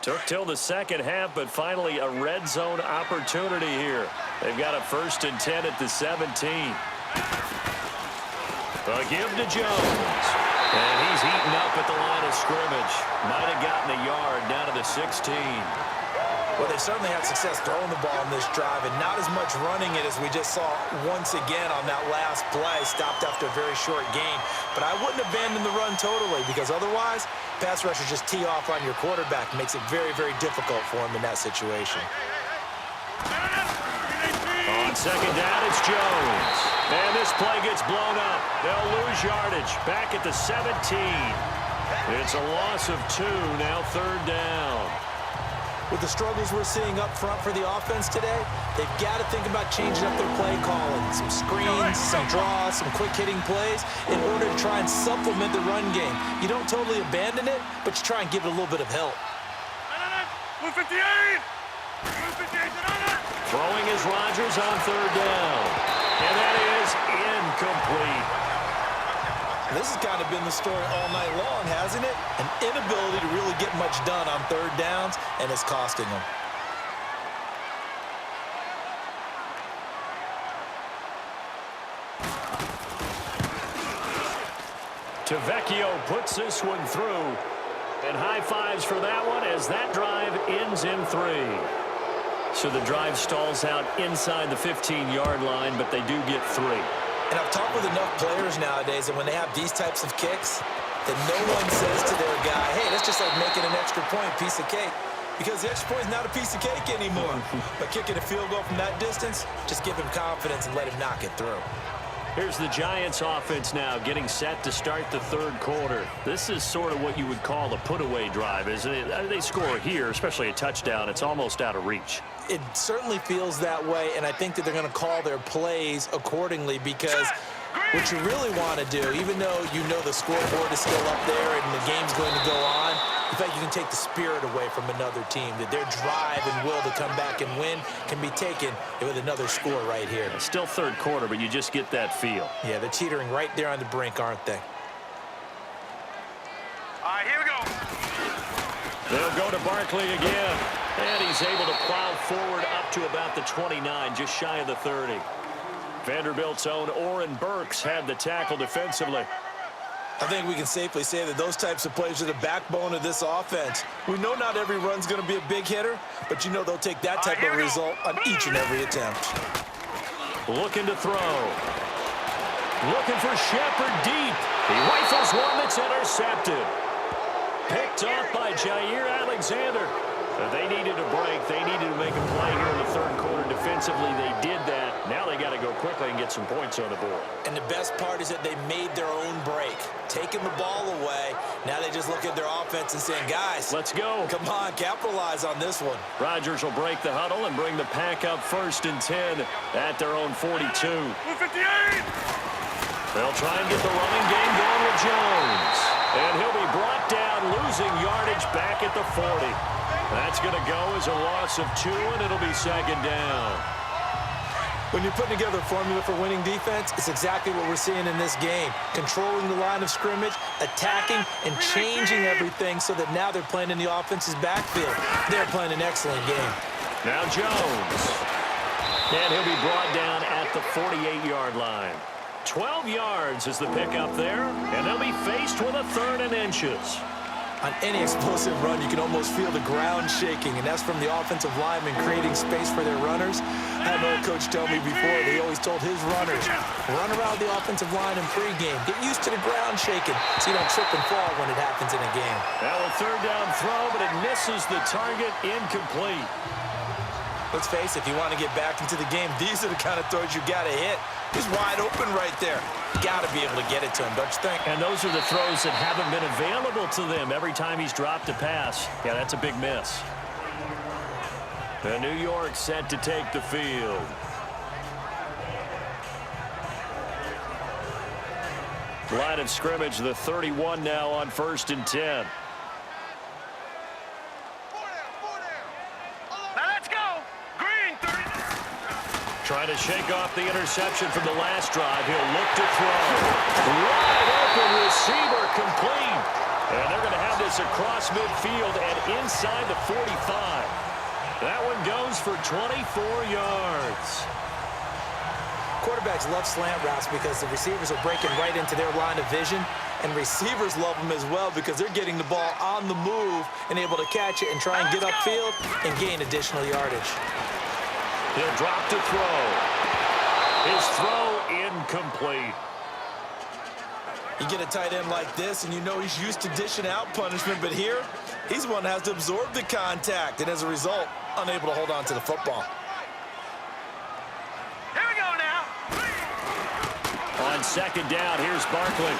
Took till the 2nd half, but finally a red zone opportunity here. They've got a 1st and 10 at the 17. A give to Jones. And he's eaten up at the line of scrimmage. Might have gotten a yard down to the 16. Well, they certainly had success throwing the ball on this drive, and not as much running it as we just saw once again on that last play. Stopped after a very short gain. But I wouldn't abandon the run totally, because otherwise, pass rushers just tee off on your quarterback. Makes it very, very difficult for him in that situation. On 2nd down, it's Jones. And this play gets blown up. They'll lose yardage back at the 17. It's a loss of 2, now 3rd down. With the struggles we're seeing up front for the offense today, they've got to think about changing up their play calling. Some screens, some draws, some quick-hitting plays in order to try and supplement the run game. You don't totally abandon it, but you try and give it a little bit of help. Throwing is Rodgers on 3rd down. And that is incomplete. This has kind of been the story all night long, hasn't it? An inability to really get much done on 3rd downs, and it's costing them. Tavecchio puts this one through. And high fives for that one as that drive ends in 3. So the drive stalls out inside the 15-yard line, but they do get 3. And I've talked with enough players nowadays, and when they have these types of kicks, that no one says to their guy, hey, that's just like making an extra point, piece of cake. Because the extra point is not a piece of cake anymore. But kicking a field goal from that distance, just give him confidence and let him knock it through. Here's the Giants offense now getting set to start the 3rd quarter. This is sort of what you would call a put-away drive, isn't it? They score here, especially a touchdown. It's almost out of reach. It certainly feels that way, and I think that they're going to call their plays accordingly because what you really want to do, even though you know the scoreboard is still up there and the game's going to go on, in fact, you can take the spirit away from another team, that their drive and will to come back and win can be taken with another score right here. It's still 3rd quarter, but you just get that feel. Yeah, they're teetering right there on the brink, aren't they? All right, here we go. They'll go to Barkley again, and he's able to plow forward up to about the 29, just shy of the 30. Vanderbilt's own Oren Burks had the tackle defensively. I think we can safely say that those types of plays are the backbone of this offense. We know not every run's going to be a big hitter, but you know they'll take that type of result on each and every attempt. Looking to throw. Looking for Shepard deep. He rifles one that's intercepted. Picked off by Jair Alexander. They needed a break. They needed to make a play here in the third quarter. Defensively, they did that. Now they got to go quickly and get some points on the board. And the best part is that they made their own break. Taking the ball away. Now they just look at their offense and saying, guys, let's go. Come on, capitalize on this one. Rodgers will break the huddle and bring the pack up 1st and 10 at their own 42. 58! They'll try and get the running game going with Jones. And he'll be brought down, losing yardage back at the 40. That's going to go as a loss of 2, and it'll be 2nd down. When you're putting together a formula for winning defense, it's exactly what we're seeing in this game. Controlling the line of scrimmage, attacking, and changing everything so that now they're playing in the offense's backfield. They're playing an excellent game. Now Jones. And he'll be brought down at the 48-yard line. 12 yards is the pickup there, and they'll be faced with a 3rd and inches. On any explosive run, you can almost feel the ground shaking, and that's from the offensive linemen creating space for their runners. I had an old coach tell me before, they always told his runners, run around the offensive line in pregame. Get used to the ground shaking so you don't trip and fall when it happens in a game. Now a 3rd down throw, but it misses the target, incomplete. Let's face it, if you want to get back into the game, these are the kind of throws you got to hit. He's wide open right there. Got to be able to get it to him, don't you think? And those are the throws that haven't been available to them every time he's dropped a pass. Yeah, that's a big miss. And New York set to take the field. Line of scrimmage, the 31 now on 1st and 10. Trying to shake off the interception from the last drive. He'll look to throw. Wide open receiver complete. And they're going to have this across midfield and inside the 45. That one goes for 24 yards. Quarterbacks love slant routes because the receivers are breaking right into their line of vision. And receivers love them as well because they're getting the ball on the move and able to catch it and try and get upfield and gain additional yardage. He'll drop to throw. His throw incomplete. You get a tight end like this, and you know he's used to dishing out punishment, but here, he's the one that has to absorb the contact, and as a result, unable to hold on to the football. Here we go now. On 2nd down, here's Barkley.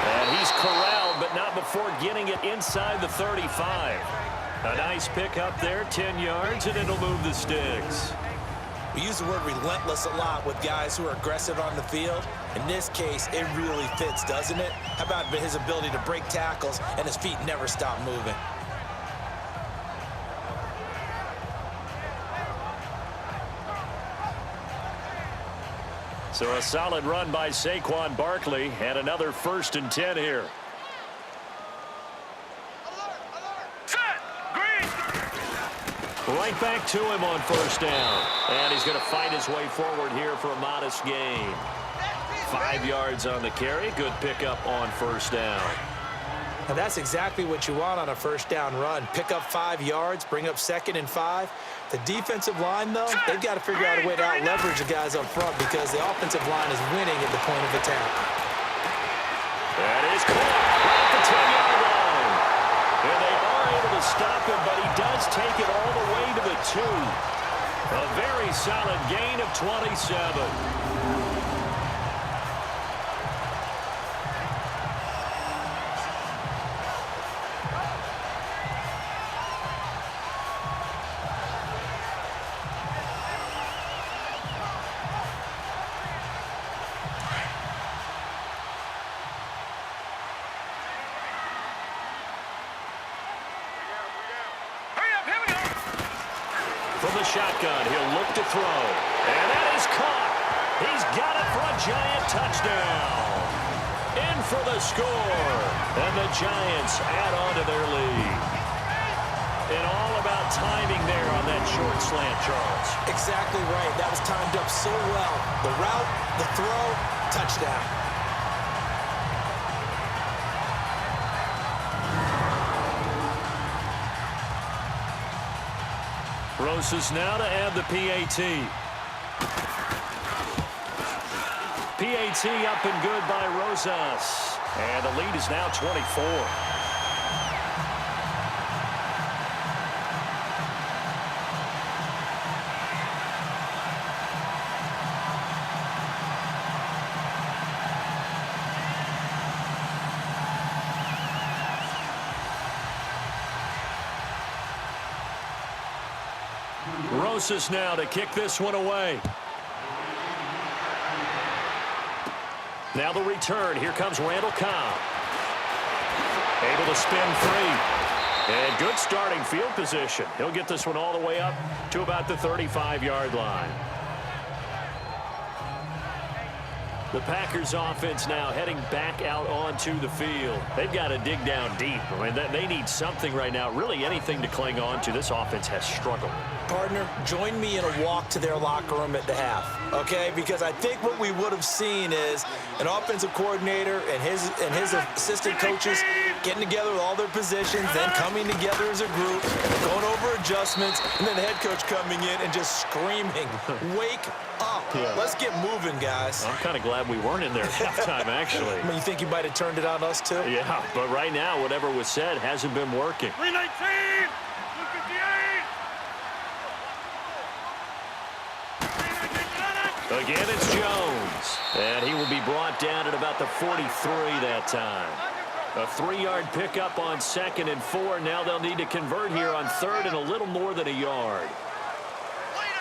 And he's corralled, but not before getting it inside the 35. A nice pick up there, 10 yards, and it'll move the sticks. We use the word relentless a lot with guys who are aggressive on the field. In this case, it really fits, doesn't it? How about his ability to break tackles and his feet never stop moving? So a solid run by Saquon Barkley and another 1st and 10 here. Right back to him on 1st down. And he's going to fight his way forward here for a modest gain. 5 yards on the carry. Good pickup on 1st down. Now that's exactly what you want on a 1st down run. Pick up 5 yards, bring up 2nd and 5. The defensive line, though, they've got to figure out a way to out-leverage the guys up front because the offensive line is winning at the point of attack. That is caught right at the 10-yard line. And they are able to stop him, but he does take it all the way to the 2. A very solid gain of 27. From the shotgun, he'll look to throw. And that is caught. He's got it for a Giant touchdown. In for the score. And the Giants add on to their lead. And all about timing there on that short slant, Charles. Exactly right. That was timed up so well. The route, the throw, touchdown. Rosas now to add the PAT. PAT up and good by Rosas. And the lead is now 24. Rosas now to kick this one away. Now the return. Here comes Randall Cobb. Able to spin free. And good starting field position. He'll get this one all the way up to about the 35-yard line. The Packers offense now heading back out onto the field. They've got to dig down deep. I mean, they need something right now, really anything to cling on to. This offense has struggled. Partner, join me in a walk to their locker room at the half, okay? Because I think what we would have seen is an offensive coordinator and his assistant coaches getting together with all their positions, then coming together as a group, going over adjustments, and then the head coach coming in and just screaming, wake up. Yeah. Let's get moving, guys. I'm kind of glad we weren't in there at halftime, actually. I mean, you think you might have turned it on us, too? Yeah, but right now, whatever was said hasn't been working. 319! 258! Again, it's Jones. And he will be brought down at about the 43 that time. A 3-yard pickup on 2nd and 4. Now they'll need to convert here on 3rd and a little more than a yard.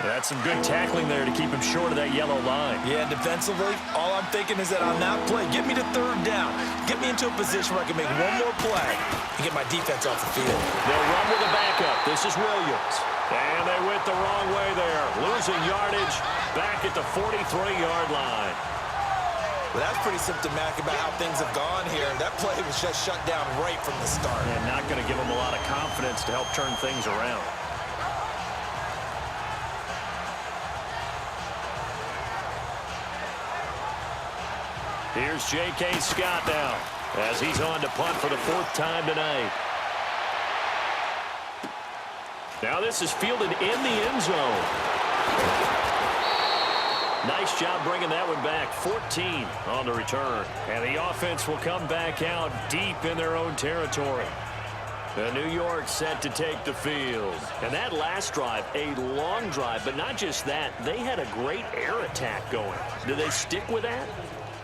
That's some good tackling there to keep him short of that yellow line. Yeah, defensively, all I'm thinking is that on that play, get me to 3rd down. Get me into a position where I can make one more play and get my defense off the field. They'll run with a backup. This is Williams. And they went the wrong way there. Losing yardage back at the 43-yard line. Well, that's pretty symptomatic about how things have gone here. That play was just shut down right from the start. And not going to give them a lot of confidence to help turn things around. Here's J.K. Scott now as he's on to punt for the 4th time tonight. Now this is fielded in the end zone. Nice job bringing that one back. 14 on the return. And the offense will come back out deep in their own territory. The New York set to take the field. And that last drive, a long drive, but not just that. They had a great air attack going. Do they stick with that?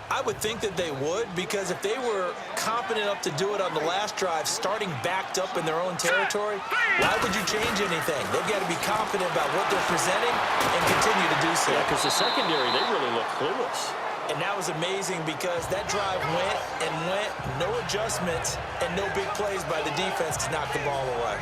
I would think that they would, because if they were competent enough to do it on the last drive, starting backed up in their own territory, why would you change anything? They've got to be confident about what they're presenting and continue to do so. Yeah, because the secondary, they really look clueless. And that was amazing because that drive went and went, no adjustments, and no big plays by the defense to knock the ball away.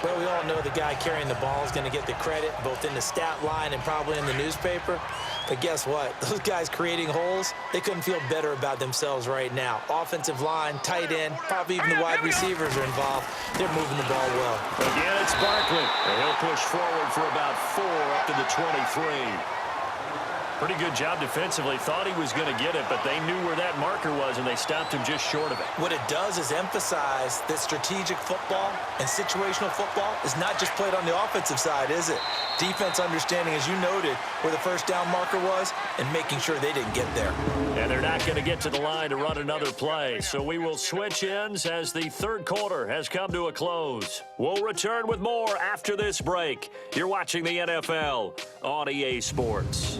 Well, we all know the guy carrying the ball is going to get the credit, both in the stat line and probably in the newspaper. But guess what? Those guys creating holes, they couldn't feel better about themselves right now. Offensive line, tight end, probably even the wide receivers are involved. They're moving the ball well. Again, it's Barkley. And he'll push forward for about 4 up to the 23. Pretty good job defensively. Thought he was going to get it, but they knew where that marker was, and they stopped him just short of it. What it does is emphasize that strategic football and situational football is not just played on the offensive side, is it? Defense understanding, as you noted, where the first down marker was and making sure they didn't get there. And they're not going to get to the line to run another play, so we will switch ends as the 3rd quarter has come to a close. We'll return with more after this break. You're watching the NFL on EA Sports.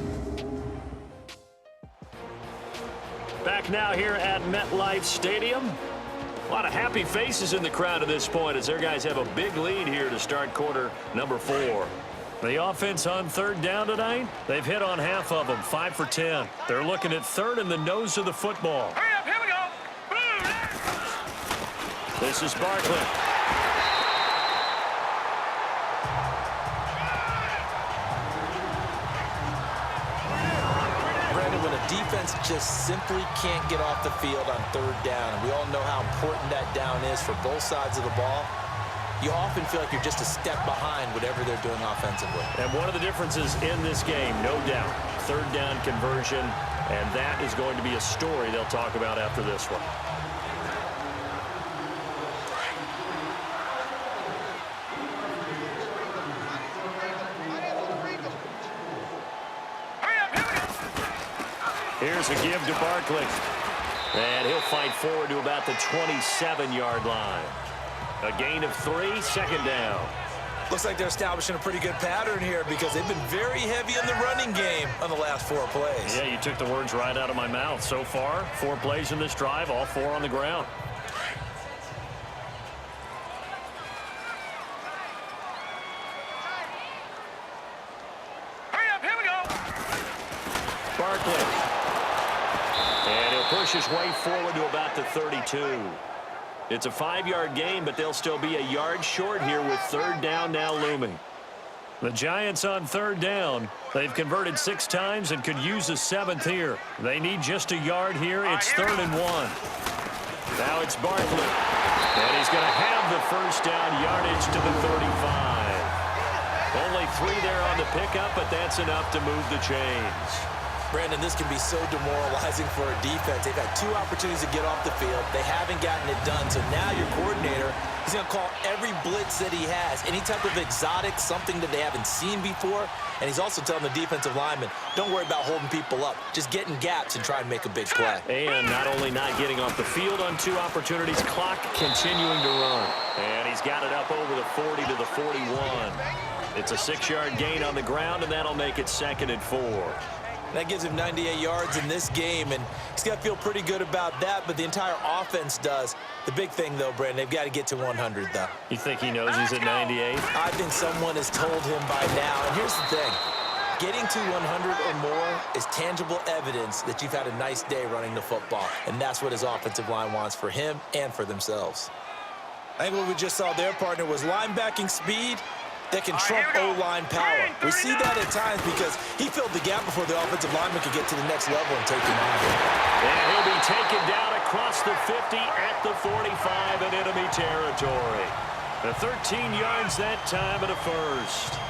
Back now here at MetLife Stadium. A lot of happy faces in the crowd at this point as their guys have a big lead here to start quarter number 4. The offense on 3rd down tonight, they've hit on half of them, 5 for 10. They're looking at 3rd in the nose of the football. Hurry up, here we go. Blue. This is Barkley. Defense just simply can't get off the field on 3rd down. And we all know how important that down is for both sides of the ball. You often feel like you're just a step behind whatever they're doing offensively. And one of the differences in this game, no doubt, 3rd down conversion, and that is going to be a story they'll talk about after this one. Here's a give to Barkley. And he'll fight forward to about the 27-yard line. A gain of 3, second down. Looks like they're establishing a pretty good pattern here because they've been very heavy in the running game on the last 4 plays. Yeah, you took the words right out of my mouth. So far, 4 plays in this drive, all 4 on the ground. Hurry up, here we go. Barkley. And he'll push his way forward to about the 32. It's a 5-yard gain, but they'll still be a yard short here with third down now looming. The Giants on third down. They've converted 6 times and could use a 7th here. They need just a yard here. It's 3rd and 1. Now it's Barkley. And he's going to have the first down yardage to the 35. Only 3 there on the pickup, but that's enough to move the chains. Brandon, this can be so demoralizing for a defense. They've had 2 opportunities to get off the field. They haven't gotten it done. So now your coordinator, he's going to call every blitz that he has, any type of exotic, something that they haven't seen before. And he's also telling the defensive lineman, don't worry about holding people up. Just get in gaps and try and make a big play. And not only not getting off the field on 2 opportunities, clock continuing to run. And he's got it up over the 40 to the 41. It's a 6-yard gain on the ground, and that'll make it 2nd and 4. That gives him 98 yards in this game, and he's got to feel pretty good about that, but the entire offense does. The big thing, though, Brandon, they've got to get to 100, though. You think he knows he's at 98? I think someone has told him by now, and here's the thing. Getting to 100 or more is tangible evidence that you've had a nice day running the football, and that's what his offensive line wants for him and for themselves. I think what we just saw their partner was linebacking speed that can trump O-line power. We see that at times because he filled the gap before the offensive lineman could get to the next level and take him on. And he'll be taken down across the 50 at the 45 in enemy territory. The 13 yards that time at a first.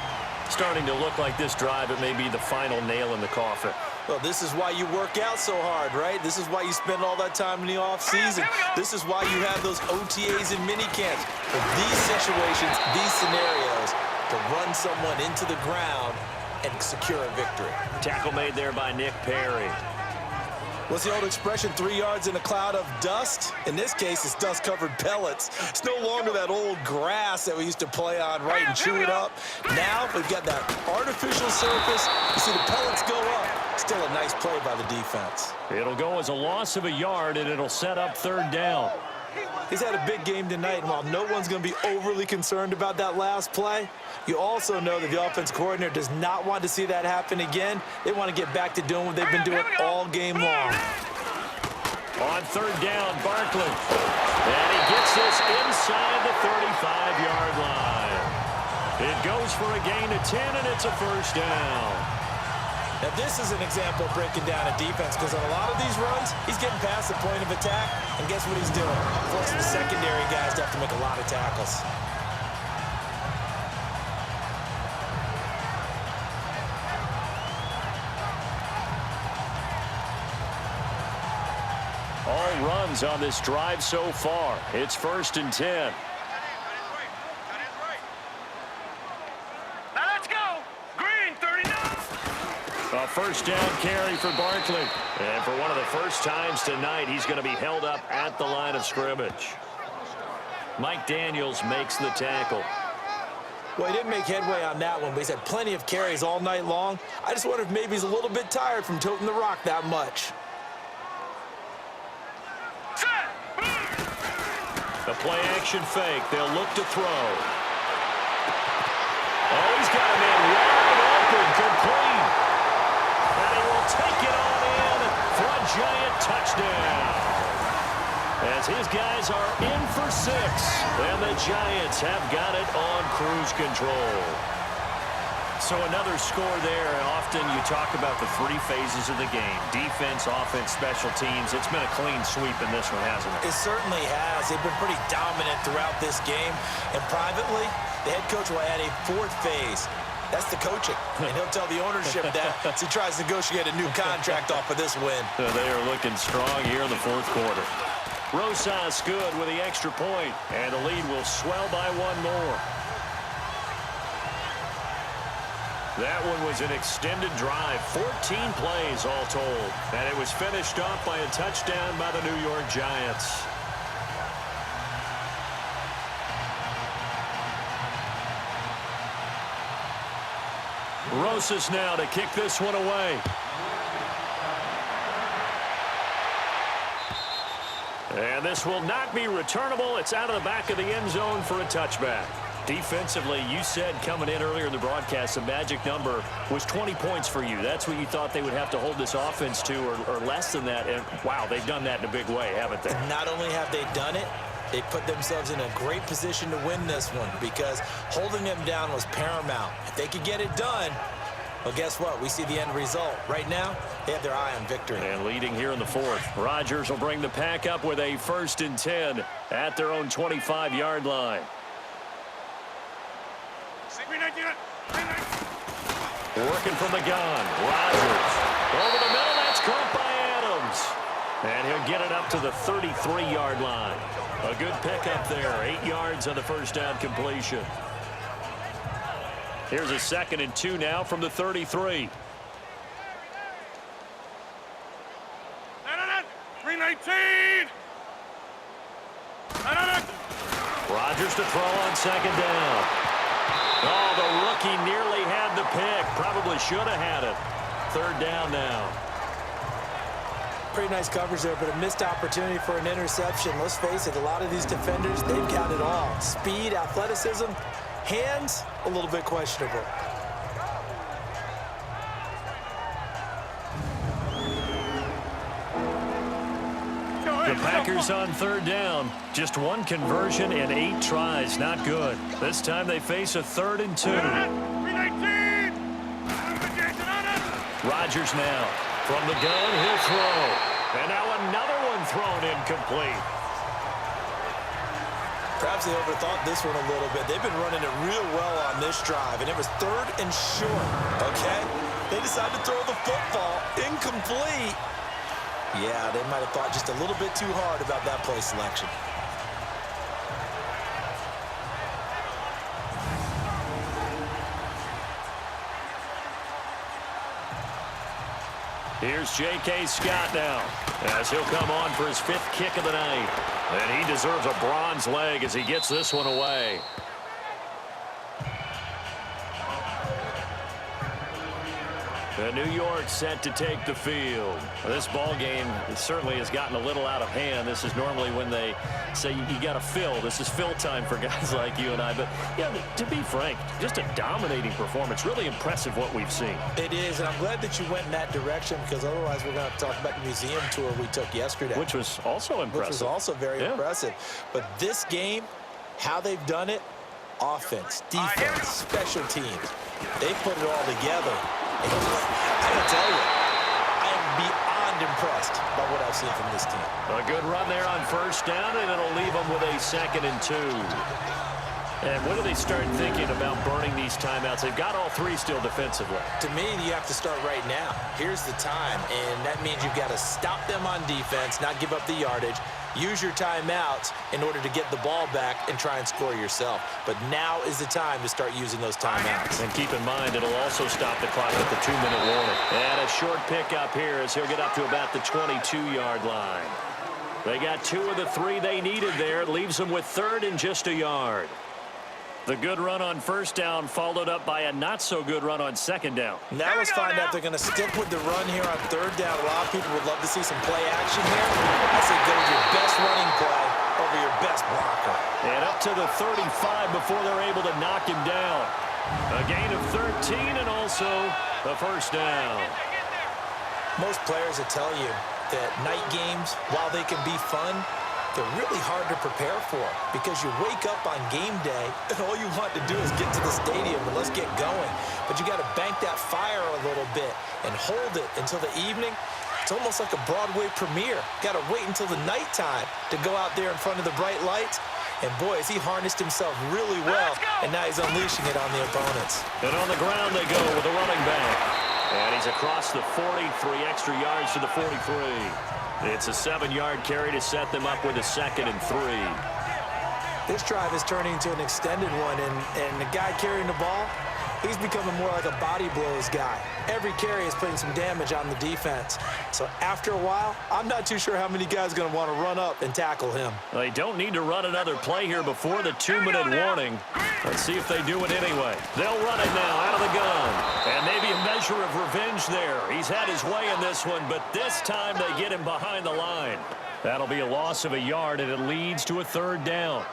Starting to look like this drive, it may be the final nail in the coffin. Well, this is why you work out so hard, right? This is why you spend all that time in the offseason. This is why you have those OTAs and minicamps. For these situations, these scenarios, to run someone into the ground and secure a victory. Tackle made there by Nick Perry. What's the old expression, 3 yards in a cloud of dust? In this case, it's dust-covered pellets. It's no longer that old grass that we used to play on, right, and chew it up. Now we've got that artificial surface. You see the pellets go up. Still a nice play by the defense. It'll go as a loss of a yard, and it'll set up third down. He's had a big game tonight, and while no one's going to be overly concerned about that last play, you also know that the offense coordinator does not want to see that happen again. They want to get back to doing what they've been doing all game long. On third down, Barkley. And he gets this inside the 35-yard line. It goes for a gain of 10, and it's a first down. Now, this is an example of breaking down a defense because on a lot of these runs, he's getting past the point of attack, and guess what he's doing? Forcing the secondary guys to have to make a lot of tackles. All runs on this drive so far. It's 1st and 10. Now let's go. Green, 39. A first down carry for Barkley. And for one of the first times tonight, he's going to be held up at the line of scrimmage. Mike Daniels makes the tackle. Well, he didn't make headway on that one, but he's had plenty of carries all night long. I just wonder if maybe he's a little bit tired from toting the rock that much. The play-action fake. They'll look to throw. Oh, he's got a man wide open, complete. And he will take it on in for a giant touchdown. As his guys are in for 6. And the Giants have got it on cruise control. So another score there, and often you talk about the 3 phases of the game. Defense, offense, special teams. It's been a clean sweep in this one, hasn't it? It certainly has. They've been pretty dominant throughout this game. And privately, the head coach will add a 4th phase. That's the coaching. And he'll tell the ownership that as he tries to negotiate a new contract off of this win. They are looking strong here in the 4th quarter. Rosas good with the extra point, and the lead will swell by 1 more. That one was an extended drive, 14 plays all told. And it was finished off by a touchdown by the New York Giants. Rosas now to kick this one away. And this will not be returnable. It's out of the back of the end zone for a touchback. Defensively, you said coming in earlier in the broadcast, the magic number was 20 points for you. That's what you thought they would have to hold this offense to, or less than that. And, wow, they've done that in a big way, haven't they? Not only have they done it, they put themselves in a great position to win this one because holding them down was paramount. If they could get it done, well, guess what? We see the end result. Right now, they have their eye on victory. And leading here in the fourth, Rodgers will bring the pack up with a 1st and 10 at their own 25-yard line. Working from the gun, Rodgers. Over the middle, that's caught by Adams. And he'll get it up to the 33-yard line. A good pickup there, 8 yards on the first down completion. Here's a 2nd and 2 now from the 33. 319. Rodgers to throw on 2nd down. Oh, the rookie nearly had the pick. Probably should have had it. 3rd down now. Pretty nice coverage there, but a missed opportunity for an interception. Let's face it, a lot of these defenders, they've got it all. Speed, athleticism, hands, a little bit questionable. The Packers on 3rd down. Just 1 conversion and 8 tries. Not good. This time they face a 3rd and 2. 319. Rodgers now. From the gun, he'll throw. And now another one thrown incomplete. Perhaps they overthought this one a little bit. They've been running it real well on this drive, and it was 3rd and short, okay? They decided to throw the football incomplete. Yeah, they might have thought just a little bit too hard about that play selection. Here's J.K. Scott now, as he'll come on for his 5th kick of the night. And he deserves a bronze leg as he gets this one away. The New York set to take the field. This ball game certainly has gotten a little out of hand. This is normally when they say you got to fill. This is fill time for guys like you and I. But, yeah, to be frank, just a dominating performance. Really impressive what we've seen. It is, and I'm glad that you went in that direction because otherwise we're going to talk about the museum tour we took yesterday. Which was also impressive. Which was also very impressive. But this game, how they've done it, offense, defense, special teams, they put it all together. I gotta tell you, I am beyond impressed by what I've seen from this team. A good run there on 1st down, and it'll leave them with a 2nd and 2. And when do they start thinking about burning these timeouts? They've got all 3 still defensively. To me, you have to start right now. Here's the time, and that means you've got to stop them on defense, not give up the yardage, use your timeouts in order to get the ball back and try and score yourself. But now is the time to start using those timeouts. And keep in mind, it'll also stop the clock at the 2-minute warning. And a short pickup here as he'll get up to about the 22-yard line. They got 2 of the 3 they needed there. It leaves them with 3rd and just a yard. The good run on 1st down followed up by a not-so-good run on 2nd down. Now let's find out they're going to stick with the run here on 3rd down. A lot of people would love to see some play action here. I say go with your best running play over your best blocker. And up to the 35 before they're able to knock him down. A gain of 13 and also the 1st down. Most players will tell you that night games, while they can be fun, they're really hard to prepare for because you wake up on game day and all you want to do is get to the stadium and let's get going. But you got to bank that fire a little bit and hold it until the evening. It's almost like a Broadway premiere. Got to wait until the nighttime to go out there in front of the bright lights. And boy, has he harnessed himself really well, and now he's unleashing it on the opponents. And on the ground they go with the running back. And he's across the 40, 3 extra yards to the 43. It's a 7-yard carry to set them up with a 2nd and 3. This drive is turning into an extended one, and the guy carrying the ball, He's becoming more like a body blows guy. Every carry is putting some damage on the defense. So after a while, I'm not too sure how many guys are going to want to run up and tackle him. They don't need to run another play here before the 2-minute warning. Let's see if they do it anyway. They'll run it now out of the gun. And maybe a measure of revenge there. He's had his way in this one, but this time they get him behind the line. That'll be a loss of a yard, and it leads to a 3rd down.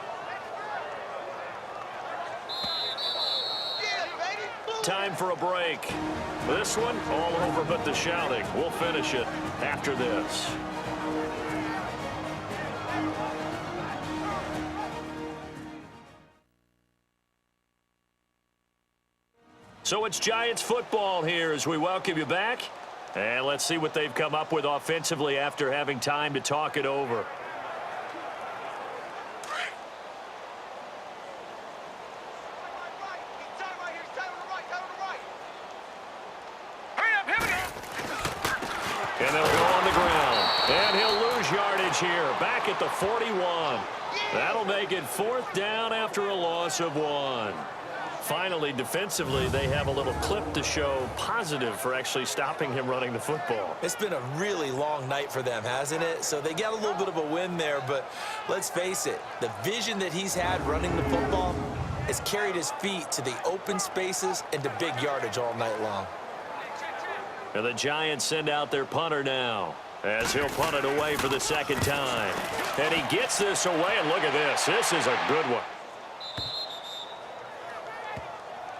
Time for a break. This one all over but the shouting. We'll finish it after this. So it's Giants football here as we welcome you back. And let's see what they've come up with offensively after having time to talk it over. And they'll go on the ground. And he'll lose yardage here. Back at the 41. That'll make it 4th down after a loss of 1. Finally, defensively, they have a little clip to show positive for actually stopping him running the football. It's been a really long night for them, hasn't it? So they got a little bit of a win there, but let's face it, the vision that he's had running the football has carried his feet to the open spaces and to big yardage all night long. And the Giants send out their punter now as he'll punt it away for the 2nd time. And he gets this away, and look at this. This is a good one.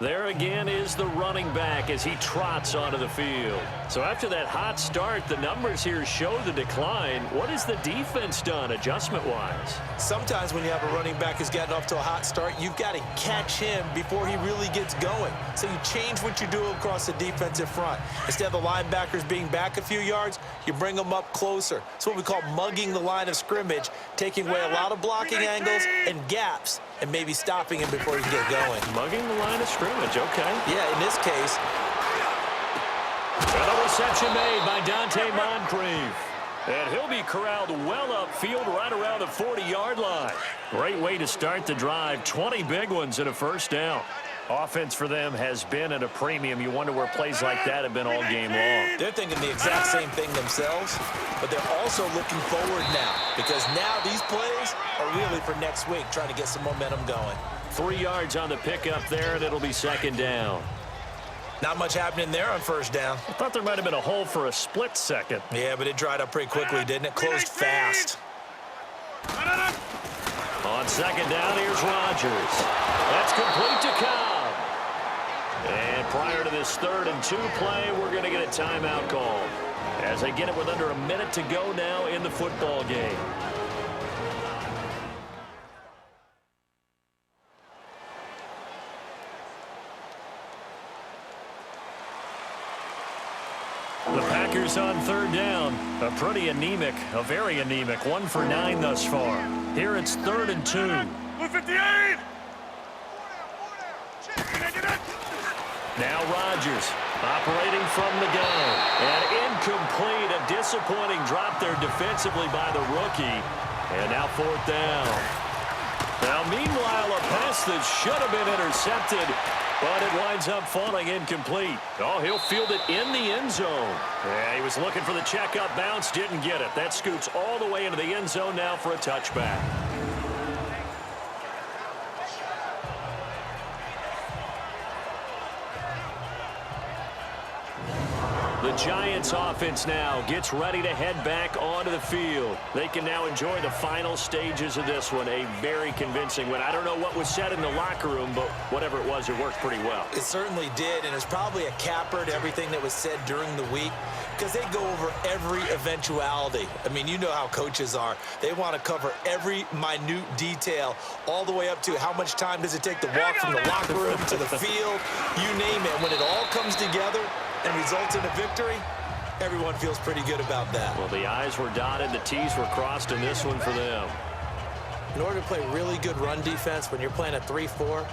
There again is the running back as he trots onto the field. So after that hot start, the numbers here show the decline. What has the defense done adjustment-wise? Sometimes when you have a running back who's gotten off to a hot start, you've got to catch him before he really gets going. So you change what you do across the defensive front. Instead of the linebackers being back a few yards, you bring them up closer. It's what we call mugging the line of scrimmage, taking away a lot of blocking angles and gaps, and maybe stopping him before he can get going. Mugging the line of scrimmage, okay. Yeah, in this case. And a reception made by Dante Moncrief. And he'll be corralled well upfield right around the 40-yard line. Great way to start the drive. 20 big ones and a 1st down. Offense for them has been at a premium. You wonder where plays like that have been all game long. They're thinking the exact same thing themselves, but they're also looking forward now because now these plays are really for next week, trying to get some momentum going. 3 yards on the pickup there, and it'll be 2nd down. Not much happening there on 1st down. I thought there might have been a hole for a split second. Yeah, but it dried up pretty quickly, didn't it? Closed fast. On 2nd down, here's Rodgers. That's complete to Cobb. And prior to this 3rd and 2 play, we're going to get a timeout call as they get it with under a minute to go now in the football game. The Packers on 3rd down. A pretty anemic, a very anemic 1 for 9 thus far. Here it's 3rd and 2. 58! Now Rodgers operating from the gun. And incomplete. A disappointing drop there defensively by the rookie. And now 4th down. Now, meanwhile, a pass that should have been intercepted, but it winds up falling incomplete. Oh, he'll field it in the end zone. Yeah, he was looking for the checkup bounce, didn't get it. That scoots all the way into the end zone now for a touchback. The Giants offense now gets ready to head back onto the field. They can now enjoy the final stages of this one. A very convincing win. I don't know what was said in the locker room, but whatever it was, it worked pretty well. It certainly did, and it's probably a capper to everything that was said during the week because they go over every eventuality. I mean, you know how coaches are. They want to cover every minute detail all the way up to how much time does it take to walk from the locker room to the field, you name it. When it all comes together and results in a victory, everyone feels pretty good about that. Well, the I's were dotted, the T's were crossed in this one for them. In order to play really good run defense when you're playing a 3-4,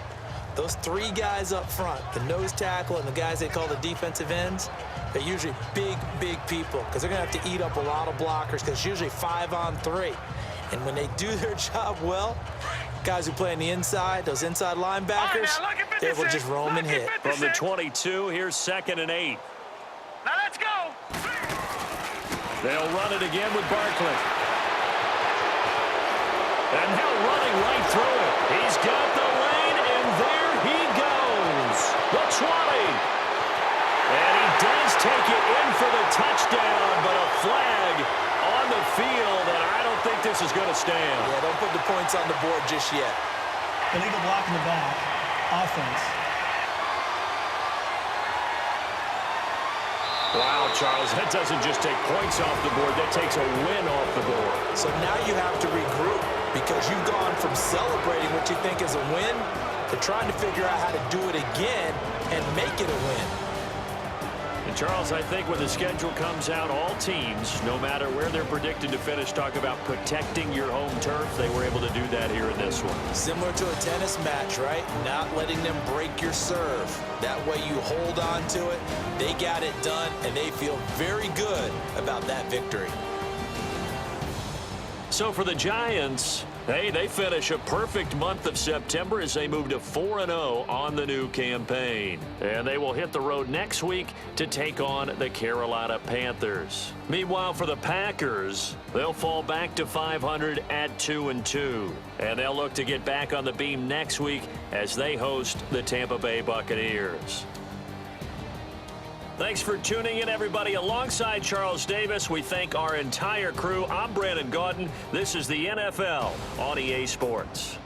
those 3 guys up front, the nose tackle and the guys they call the defensive ends, they're usually big, big people because they're going to have to eat up a lot of blockers because it's usually 5-on-3. And when they do their job well, guys who play on the inside, those inside linebackers, able to just roam and hit. From the 22, here's 2nd and 8. Now let's go. They'll run it again with Barkley. And now running right through it. He's got the lane, and there he goes. The 20. And he does take it in for the touchdown, but a flag on the field, and I don't think this is going to stand. Yeah, don't put the points on the board just yet. Illegal block in the back. Offense. Wow, Charles, that doesn't just take points off the board. That takes a win off the board. So now you have to regroup because you've gone from celebrating what you think is a win to trying to figure out how to do it again and make it a win. And Charles, I think when the schedule comes out, all teams, no matter where they're predicted to finish, talk about protecting your home turf. They were able to do that here in this one. Similar to a tennis match, right? Not letting them break your serve. That way you hold on to it. They got it done, and they feel very good about that victory. So for the Giants, hey, they finish a perfect month of September as they move to 4-0 on the new campaign. And they will hit the road next week to take on the Carolina Panthers. Meanwhile, for the Packers, they'll fall back to 500 at 2-2. And they'll look to get back on the beam next week as they host the Tampa Bay Buccaneers. Thanks for tuning in, everybody. Alongside Charles Davis, we thank our entire crew. I'm Brandon Gaudin. This is the NFL on EA Sports.